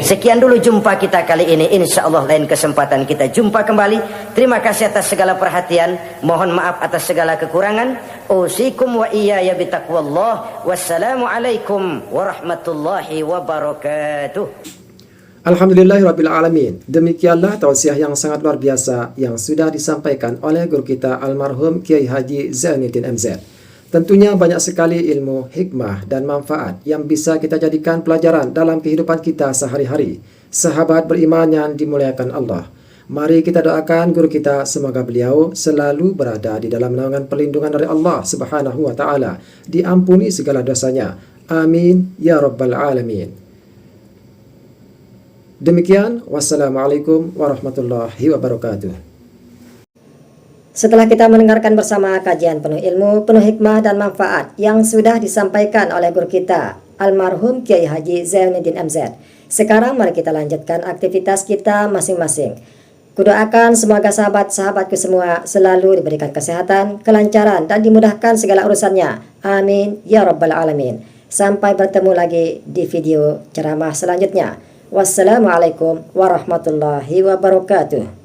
Sekian dulu jumpa kita kali ini. Insya Allah lain kesempatan kita jumpa kembali. Terima kasih atas segala perhatian. Mohon maaf atas segala kekurangan. Usikum wa iyaya bitaqwallah. Wassalamualaikum warahmatullahi wabarakatuh. Alhamdulillahirrabbilalamin. Demikianlah tausiah yang sangat luar biasa yang sudah disampaikan oleh guru kita almarhum Kiai Haji Zainuddin MZ. Tentunya banyak sekali ilmu, hikmah, dan manfaat yang bisa kita jadikan pelajaran dalam kehidupan kita sehari-hari. Sahabat beriman yang dimuliakan Allah. Mari kita doakan guru kita semoga beliau selalu berada di dalam naungan perlindungan dari Allah Subhanahu wa taala. Diampuni segala dosanya. Amin ya rabbal alamin. Demikian, wassalamualaikum warahmatullahi wabarakatuh. Setelah kita mendengarkan bersama kajian penuh ilmu, penuh hikmah dan manfaat yang sudah disampaikan oleh guru kita, almarhum Kiai Haji Zainuddin MZ. Sekarang mari kita lanjutkan aktivitas kita masing-masing. Kudoakan semoga sahabat-sahabatku semua selalu diberikan kesehatan, kelancaran, dan dimudahkan segala urusannya. Amin ya rabbal alamin. Sampai bertemu lagi di video ceramah selanjutnya. Wassalamualaikum warahmatullahi wabarakatuh.